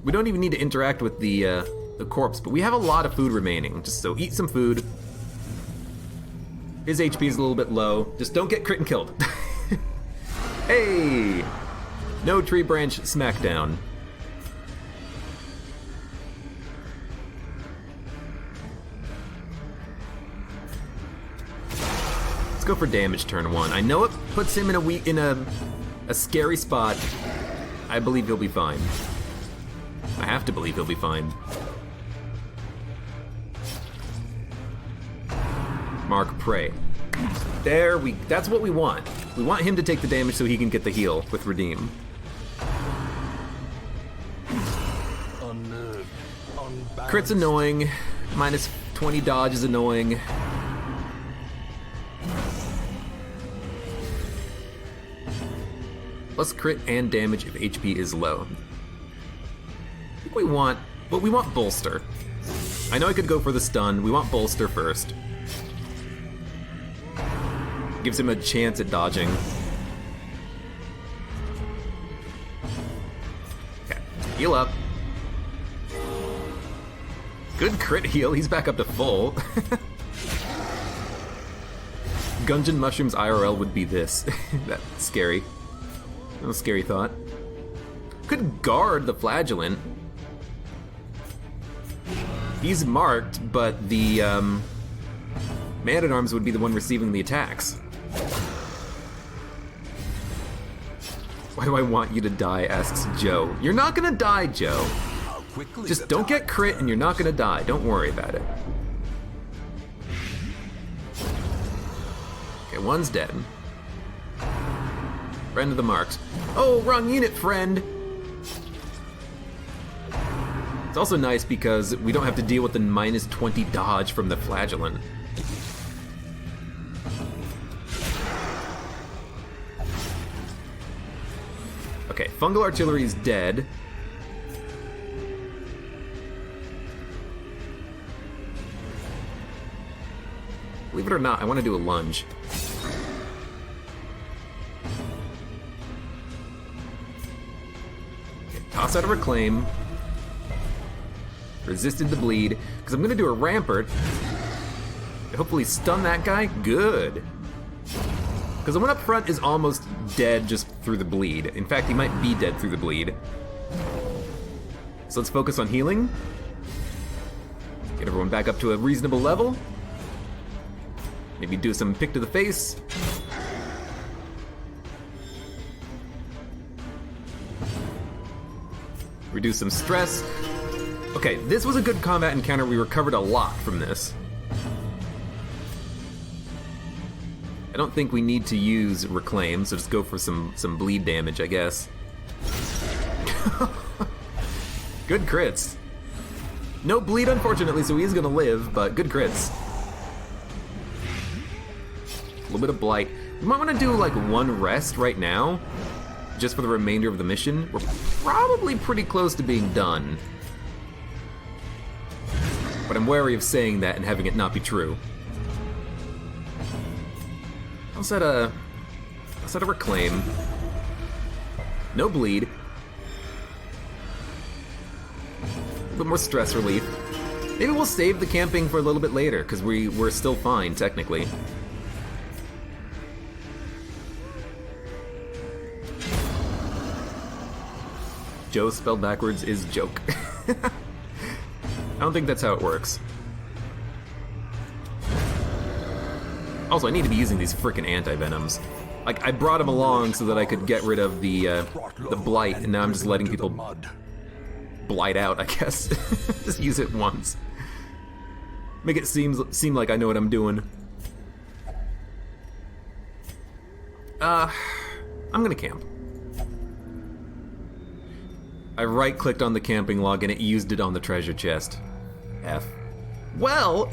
We don't even need to interact with the corpse, but we have a lot of food remaining. Just so eat some food. His HP is a little bit low. Just don't get crit and killed. Hey! No tree branch smackdown. Let's go for damage turn 1. I know it puts him in a scary spot. I believe he'll be fine. I have to believe he'll be fine. Mark Prey. That's what we want. We want him to take the damage so he can get the heal with Redeem. Unnerved, unbalanced. Crit's annoying. Minus 20 dodge is annoying. Plus crit and damage if HP is low. I think we want bolster. I know I could go for the stun. We want bolster first. Gives him a chance at dodging. Okay, heal up. Good crit heal, he's back up to full. Gungeon Mushrooms IRL would be this. That's scary. That was a scary thought. Could guard the Flagellant. He's marked, but the Man-at-Arms would be the one receiving the attacks. Why do I want you to die, asks Joe. You're not gonna die, Joe. Just don't get crit and you're not gonna die. Don't worry about it. Okay, one's dead. Friend of the marked. Oh, wrong unit, friend! It's also nice because we don't have to deal with the minus 20 dodge from the Flagellant. Okay, Fungal Artillery is dead. Believe it or not, I want to do a lunge. Okay, toss out a Reclaim. Resisted the bleed, because I'm going to do a Rampart. Hopefully stun that guy. Good. Because the one up front is almost dead just through the bleed. In fact, he might be dead through the bleed. So let's focus on healing. Get everyone back up to a reasonable level. Maybe do some pick to the face. Reduce some stress. Okay, this was a good combat encounter. We recovered a lot from this. I don't think we need to use Reclaim, so just go for some bleed damage, I guess. Good crits. No bleed, unfortunately, so he is gonna live, but good crits. A little bit of Blight. We might want to do like one rest right now, just for the remainder of the mission. We're probably pretty close to being done. But I'm wary of saying that and having it not be true. I'll set a Reclaim. No bleed. A little bit more stress relief. Maybe we'll save the camping for a little bit later, because we're still fine, technically. Joe spelled backwards is joke. I don't think that's how it works. Also, I need to be using these frickin' anti-venoms. Like, I brought them along so that I could get rid of the blight, and now I'm just letting people blight out, I guess. Just use it once. Make it seem like I know what I'm doing. I'm gonna camp. I right-clicked on the camping log and it used it on the treasure chest. F. Well,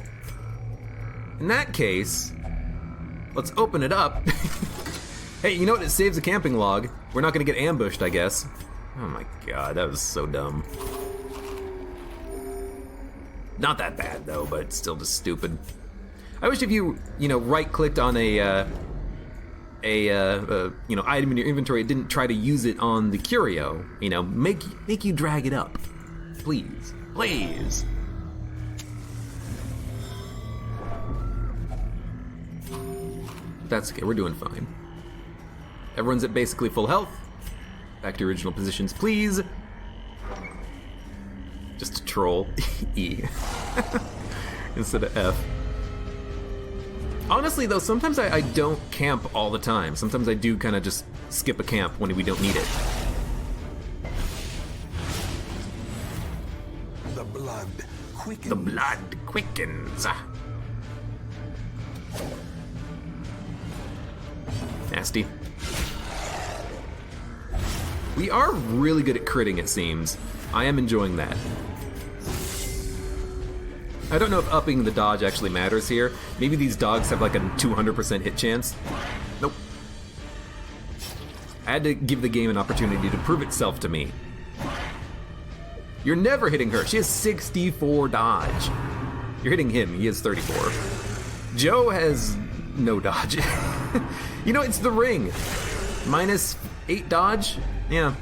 in that case, let's open it up. Hey, you know what? It saves a camping log. We're not gonna get ambushed, I guess. Oh my god, that was so dumb. Not that bad though, but still just stupid. I wish if you right-clicked on a item in your inventory, it didn't try to use it on the curio. Make you drag it up, please, please. That's okay. We're doing fine. Everyone's at basically full health. Back to original positions, please. Just to troll. E instead of F. Honestly, though, sometimes I don't camp all the time. Sometimes I do kind of just skip a camp when we don't need it. The blood quickens. The blood quickens. nasty. We are really good at critting, it seems. I am enjoying that. I don't know if upping the dodge actually matters here. Maybe these dogs have like a 200% hit chance. Nope. I had to give the game an opportunity to prove itself to me. You're never hitting her. She has 64 dodge. You're hitting him. He has 34. Joe has no dodge. You know, it's the ring. Minus 8 dodge? Yeah.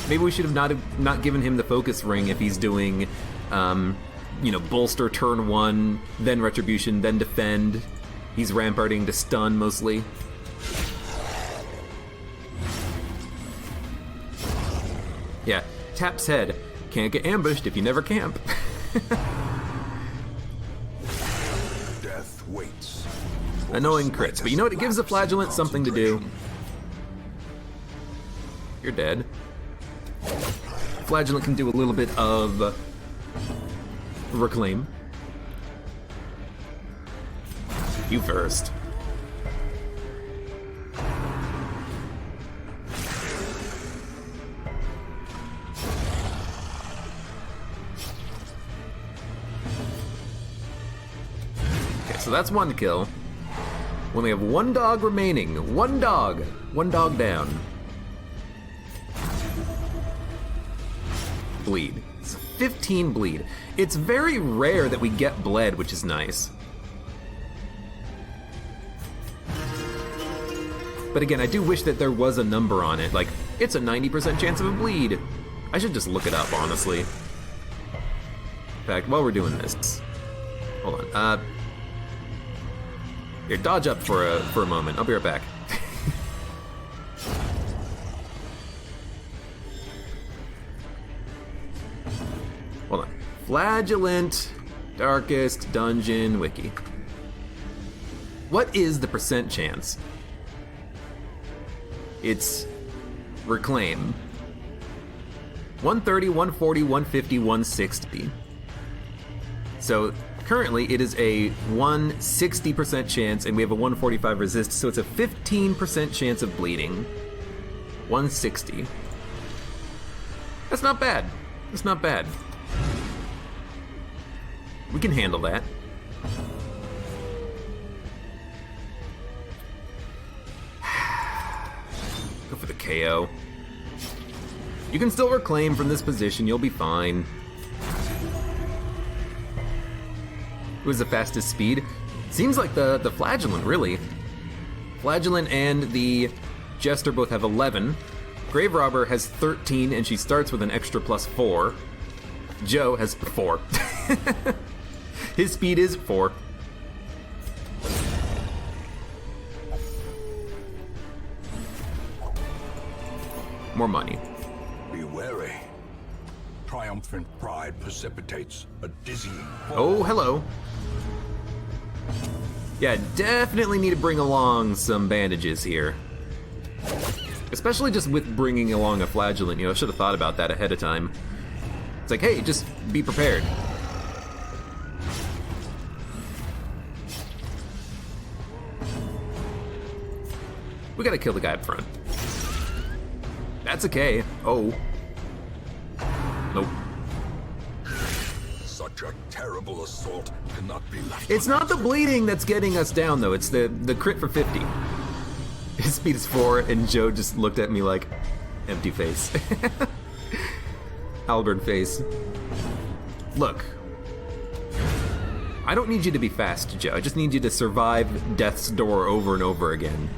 Maybe we should have not given him the focus ring if he's doing, you know, bolster turn 1, then retribution, then defend. He's ramparting to stun mostly. Yeah, Tap's head. Can't get ambushed if you never camp. Death waits. Annoying crits, but you know what? It gives the flagellant something to do. You're dead. Flagellant can do a little bit of reclaim. You first. Okay, so that's one kill. We only have one dog remaining. One dog down. Bleed. It's 15 bleed. It's very rare that we get bled, which is nice. But again, I do wish that there was a number on it. Like, it's a 90% chance of a bleed. I should just look it up, honestly. In fact, while we're doing this, hold on. Here, dodge up for a moment. I'll be right back. Hold on. Flagellant, Darkest Dungeon Wiki. What is the percent chance? It's reclaim. 130, 140, 150, 160. So currently it is a 160% chance and we have a 145 resist, so it's a 15% chance of bleeding. 160. That's not bad. That's not bad. We can handle that. Go for the KO. You can still reclaim from this position, you'll be fine. Who has the fastest speed? Seems like the Flagellant, really. Flagellant and the Jester both have 11. Grave Robber has 13, and she starts with an extra +4. Joe has 4. His speed is 4. More money. Be wary. Triumphant pride precipitates a dizzying fall. Oh, hello. Yeah, definitely need to bring along some bandages here. Especially just with bringing along a Flagellant, you know, I should have thought about that ahead of time. It's like, hey, just be prepared. We gotta kill the guy up front. That's okay. Oh. Nope. Such a terrible assault cannot be left. It's not the bleeding that's getting us down, though. It's the crit for 50. His speed is 4, and Joe just looked at me like, empty face. Halberd face. Look. I don't need you to be fast, Joe. I just need you to survive death's door over and over again.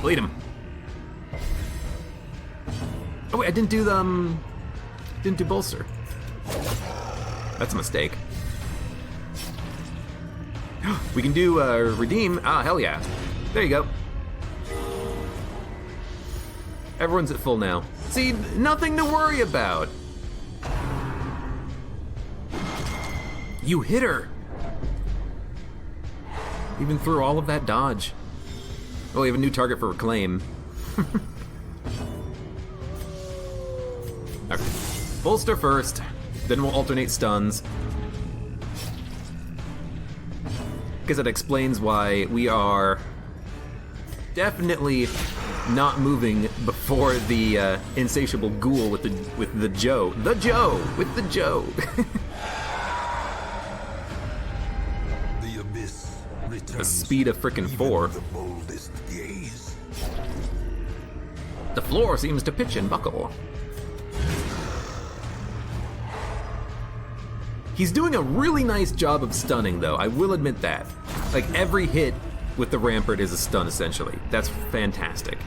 Bleed him. Oh wait, I didn't do the, didn't do bolster. That's a mistake. We can do redeem. Ah, hell yeah. There you go. Everyone's at full now. See, nothing to worry about. You hit her. Even through all of that dodge. Oh, we have a new target for reclaim. Okay. Bolster first, then we'll alternate stuns. guess that explains why we are definitely not moving before the insatiable ghoul with the Joe. The Joe! With the Joe! The abyss returns. The speed of frickin' even 4. The boldest gaze. The floor seems to pitch and buckle. He's doing a really nice job of stunning, though. I will admit that. Like, every hit with the Rampart is a stun, essentially. That's fantastic.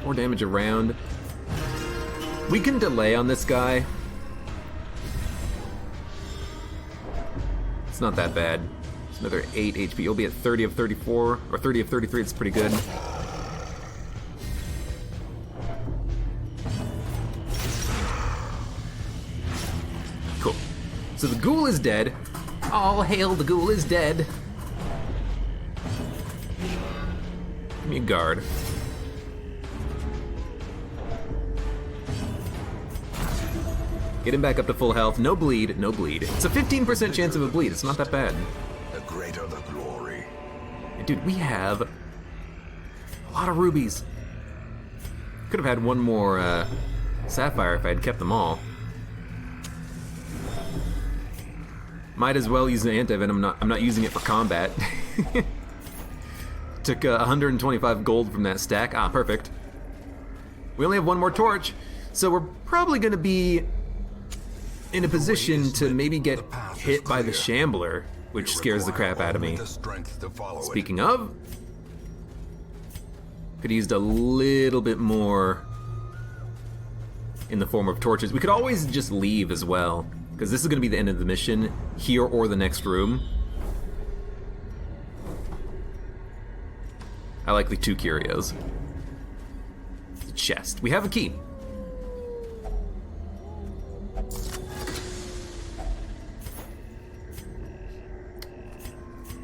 4 damage around. We can delay on this guy. It's not that bad. It's another 8 HP. He'll be at 30 of 34, or 30 of 33. It's pretty good. Cool. So the ghoul is dead. All hail, the ghoul is dead. Give me a guard. Get him back up to full health. No bleed, no bleed. It's a 15% chance of a bleed. It's not that bad. The greater the glory. And dude, we have a lot of rubies. Could have had one more sapphire if I had kept them all. Might as well use an anti-venom. I'm not using it for combat. Took 125 gold from that stack. Ah, perfect. We only have one more torch, so we're probably going to be in a position to maybe get hit by the Shambler, which scares the crap out of me. Speaking of, could have used a little bit more in the form of torches. We could always just leave as well, because this is going to be the end of the mission, here or the next room. I like the 2 curios. The chest. We have a key.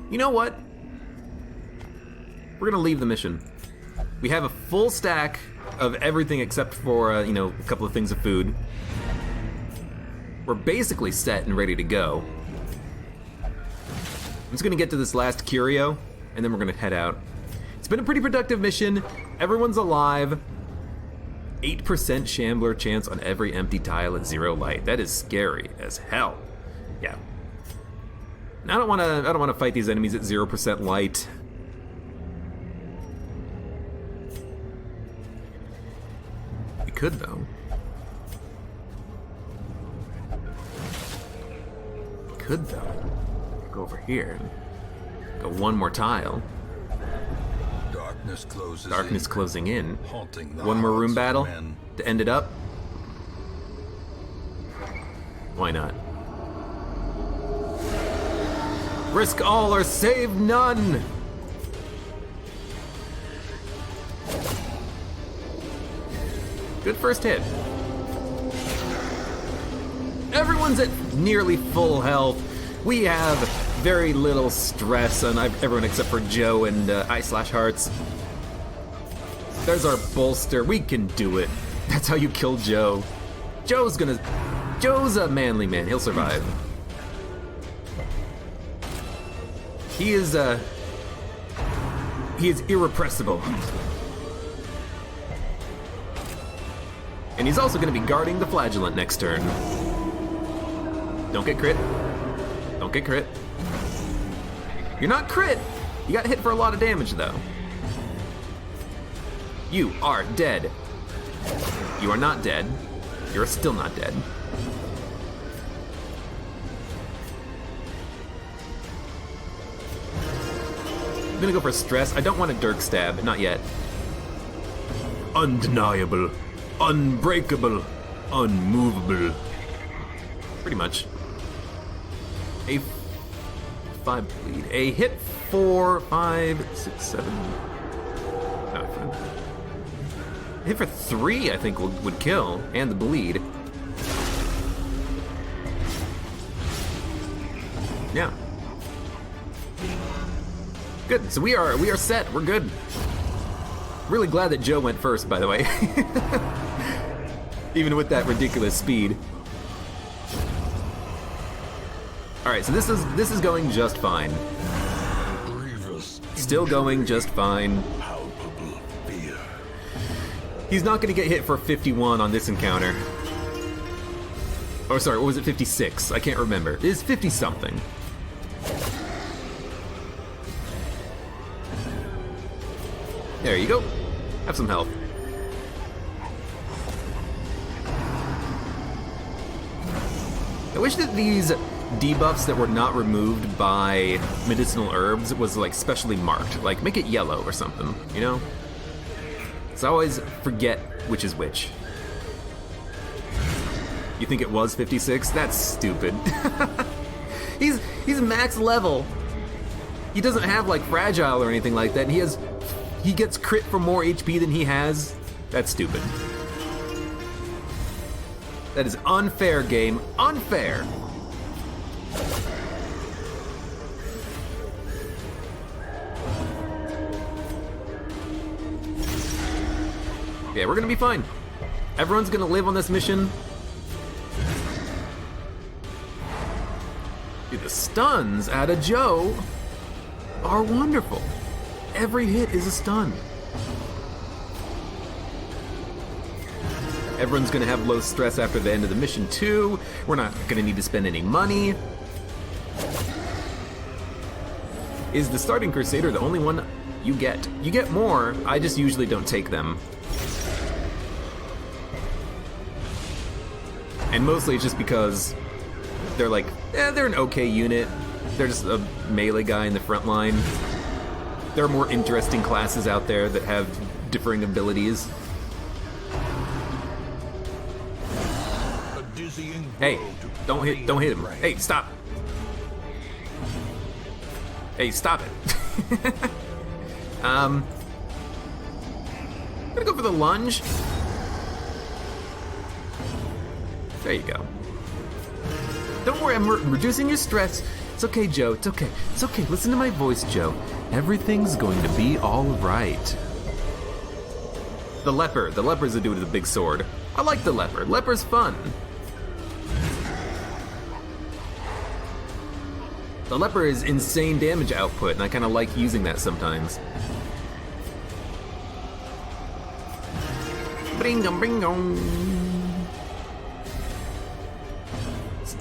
You know what? We're gonna leave the mission. We have a full stack of everything except for, you know, a couple of things of food. We're basically set and ready to go. I'm just gonna get to this last curio, and then we're gonna head out. It's been a pretty productive mission. Everyone's alive. 8% Shambler chance on every empty tile at 0 light. That is scary as hell. Yeah. I don't want to fight these enemies at 0% light. We could though. Go over here. Go one more tile. Darkness closing in. One more room battle to end it up. Why not? Risk all or save none! Good first hit. Everyone's at nearly full health. We have very little stress on everyone except for Joe and I/Hearts. There's our bolster. We can do it. That's how you kill Joe. Joe's a manly man. He'll survive. He is irrepressible. And he's also going to be guarding the flagellant next turn. Don't get crit. Don't get crit. You're not crit. You got hit for a lot of damage, though. You are dead. You are not dead. You're still not dead. I'm gonna go for stress. I don't want a Dirk stab, not yet. Undeniable, unbreakable, unmovable. Pretty much. A 5 bleed. A hit 4, 5, 6, 7. No, a hit for 3, I think would kill, and the bleed. Yeah. Good. So we are set. We're good. Really glad that Joe went first, by the way. Even with that ridiculous speed. Alright, so this is going just fine. Grievous, Still going just fine. palpable fear. He's not gonna get hit for 51 on this encounter. Oh, sorry, what was it, 56? I can't remember. It is 50-something. There you go. Have some health. I wish that these debuffs that were not removed by medicinal herbs was like specially marked. Like make it yellow or something, you know? So I always forget which is which. You think it was 56? That's stupid. He's max level. He doesn't have like fragile or anything like that. He gets crit for more HP than he has. That's stupid. That is unfair, game. Unfair. Yeah, we're gonna be fine. Everyone's gonna live on this mission. Dude, the stuns out of Joe are wonderful. Every hit is a stun. Everyone's gonna have low stress after the end of the mission too. We're not gonna need to spend any money. Is the starting Crusader the only one you get? You get more, I just usually don't take them. And mostly it's just because they're like, they're an okay unit. They're just a melee guy in the front line. There are more interesting classes out there that have differing abilities. Hey, don't hit him. Hey, stop. Hey, stop it. I'm gonna go for the lunge. There you go. Don't worry, I'm reducing your stress. It's okay, Joe, it's okay. It's okay, listen to my voice, Joe. Everything's going to be all right. The leper's the dude with the big sword. I like the leper. Leper's fun. The leper is insane damage output, and I kind of like using that sometimes.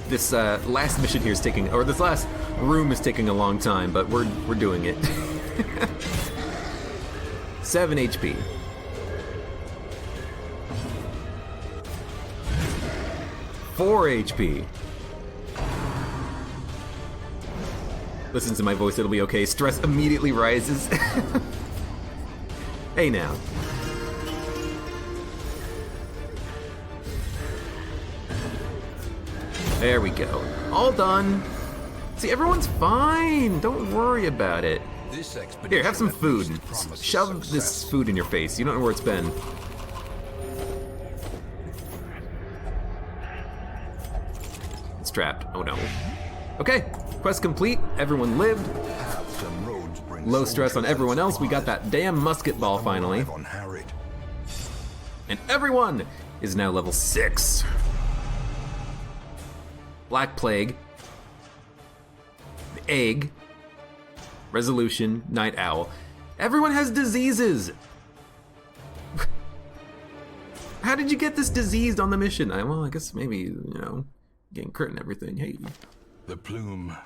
This last mission here is taking, or this last room is taking a long time, but we're doing it. 7 HP. Four HP. Listen to my voice, it'll be okay. Stress immediately rises. Hey now. There we go. All done. See, everyone's fine. Don't worry about it. Here, have some food. Shove this food in your face. You don't know where it's been. It's trapped. Oh no. Okay. Quest complete, everyone lived. Low stress on everyone else, we got that damn musket ball finally. And everyone is now level 6. Black Plague, the Egg, Resolution, Night Owl. Everyone has diseases! How did you get this diseased on the mission? Well, I guess maybe, you know, getting crit and everything, hey. The plume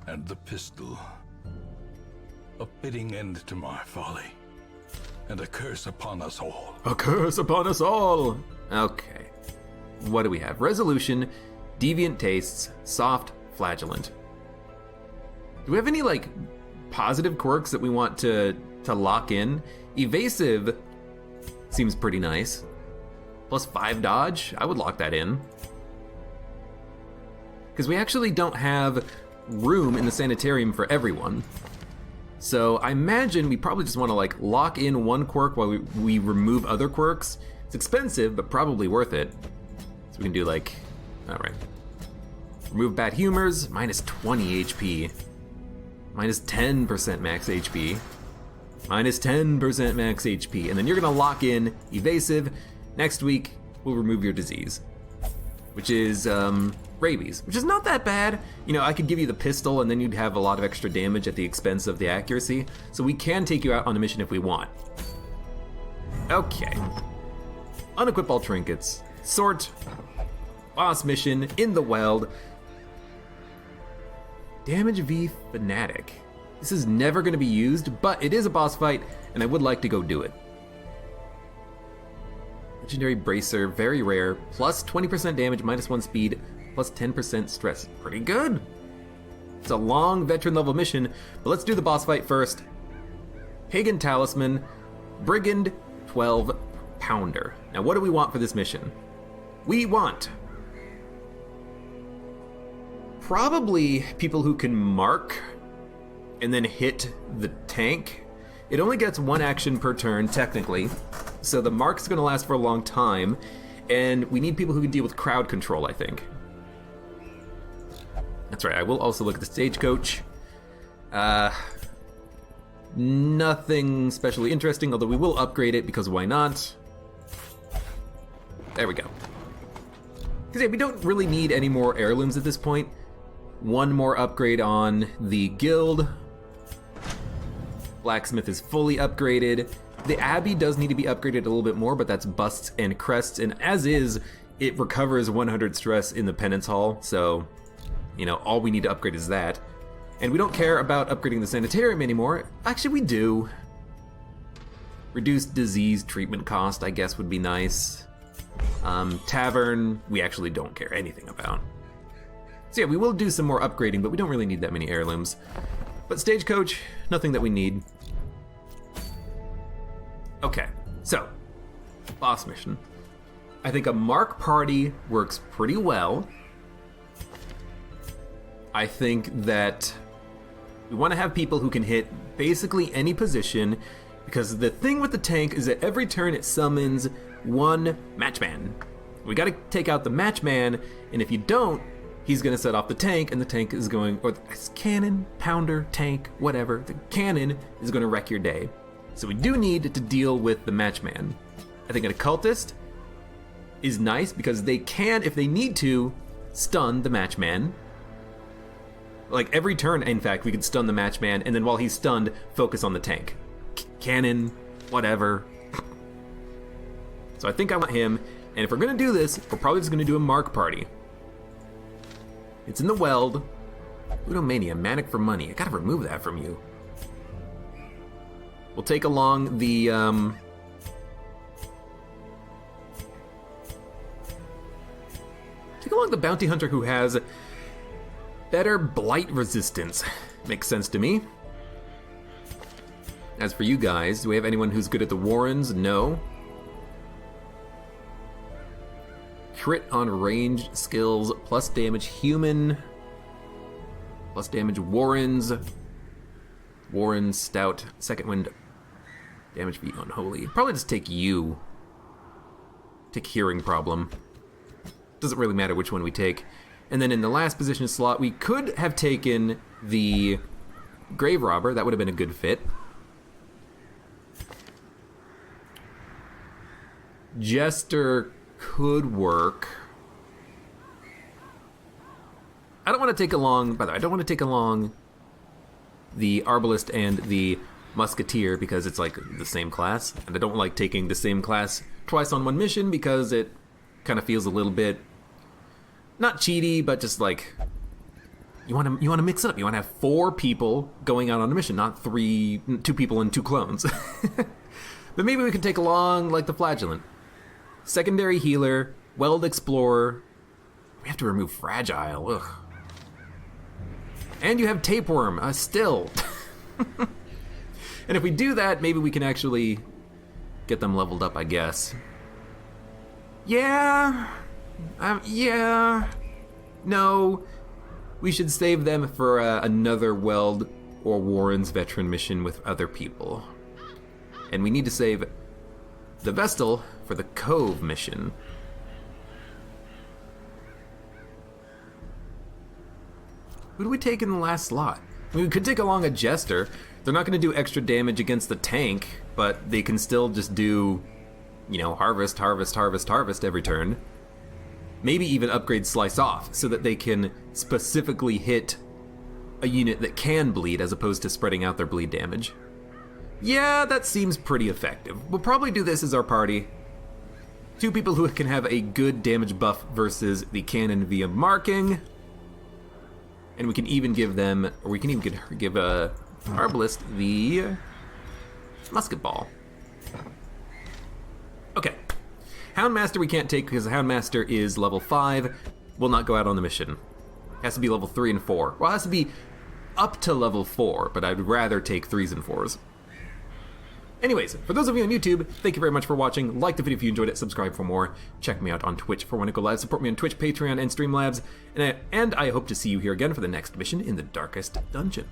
and the pistol. A fitting end to my folly. And a curse upon us all. A curse upon us all! Okay. What do we have? Resolution, Deviant Tastes, Soft, Flagellant. Do we have any, like, positive quirks that we want to lock in? Evasive seems pretty nice. Plus 5 dodge, I would lock that in. Because we actually don't have room in the sanitarium for everyone. So I imagine we probably just want to like lock in one quirk while we remove other quirks. It's expensive, but probably worth it. So we can do like, all right. Remove bad humors, minus 20 HP. Minus 10% max HP. Minus 10% max HP. And then you're gonna lock in evasive. Next week, we'll remove your disease. Which is rabies, which is not that bad. You know, I could give you the pistol and then you'd have a lot of extra damage at the expense of the accuracy. So we can take you out on a mission if we want. Okay. Unequip all trinkets. Sort. Boss mission in the Weld. Damage V Fanatic. This is never going to be used, but it is a boss fight, and I would like to go do it. Legendary Bracer, very rare. Plus 20% damage, minus 1 speed, plus 10% stress. Pretty good. It's a long veteran level mission, but let's do the boss fight first. Pagan Talisman, Brigand 12 Pounder. Now what do we want for this mission? We want probably people who can mark and then hit the tank. It only gets 1 action per turn, technically, so the mark's gonna last for a long time, and we need people who can deal with crowd control, I think. That's right, I will also look at the stagecoach. Nothing especially interesting, although we will upgrade it, because why not? There we go. Because yeah, we don't really need any more heirlooms at this point. 1 more upgrade on the guild. Blacksmith is fully upgraded. The Abbey does need to be upgraded a little bit more, but that's busts and crests, and as is, it recovers 100 stress in the penance hall, so, you know, all we need to upgrade is that. And we don't care about upgrading the sanitarium anymore. Actually, we do. Reduced disease treatment cost, I guess, would be nice. Tavern, we actually don't care anything about. So yeah, we will do some more upgrading, but we don't really need that many heirlooms. But stagecoach, nothing that we need. Okay, so, boss mission. I think a mark party works pretty well. I think that we want to have people who can hit basically any position, because the thing with the tank is that every turn it summons 1 matchman. We gotta take out the matchman, and if you don't, he's gonna set off the tank, and the tank is going, or it's cannon, pounder, tank, whatever. The cannon is gonna wreck your day. So we do need to deal with the matchman. I think an occultist is nice because they can, if they need to, stun the matchman. Like every turn, in fact, we could stun the matchman, and then while he's stunned, focus on the tank. Cannon, whatever. So I think I want him, and if we're gonna do this, we're probably just gonna do a mark party. It's in the Weld. Ludomania, Manic for money. I gotta remove that from you. We'll take along the, take along the bounty hunter who has better blight resistance. Makes sense to me. As for you guys, do we have anyone who's good at the Warrens? No. Crit on ranged skills, plus damage human, plus damage Warrens. Warren, Stout, Second Wind, damage be unholy. Probably just take you. Take hearing problem. Doesn't really matter which one we take. And then in the last position slot, we could have taken the Grave Robber. That would have been a good fit. Jester could work. I don't want to take along, by the way, I don't want to take along the Arbalist and the Musketeer because it's like the same class, and I don't like taking the same class twice on one mission because it kind of feels a little bit not cheaty, but just like you want to mix it up. You want to have 4 people going out on a mission, not 2 people and 2 clones. But maybe we could take along like the Flagellant. Secondary healer, Weld Explorer. We have to remove Fragile. Ugh. And you have Tapeworm, still. And if we do that, maybe we can actually get them leveled up, I guess. Yeah. Yeah. No. We should save them for another Weld or Warren's veteran mission with other people. And we need to save the Vestal for the Cove mission. Who do we take in the last slot? I mean, we could take along a Jester. They're not going to do extra damage against the tank, but they can still just do, you know, harvest, harvest, harvest, harvest every turn. Maybe even upgrade Slice Off so that they can specifically hit a unit that can bleed as opposed to spreading out their bleed damage. Yeah, that seems pretty effective. We'll probably do this as our party. 2 people who can have a good damage buff versus the cannon via marking. And we can even give them, or we can even give a Arbalist the musket ball. Okay. Houndmaster we can't take because the Houndmaster is level 5. Will not go out on the mission. Has to be level 3 and 4. Well, it has to be up to level 4, but I'd rather take 3s and 4s. Anyways, for those of you on YouTube, thank you very much for watching. Like the video if you enjoyed it, subscribe for more. Check me out on Twitch for when I go live. Support me on Twitch, Patreon, and Streamlabs. And I hope to see you here again for the next mission in the Darkest Dungeon.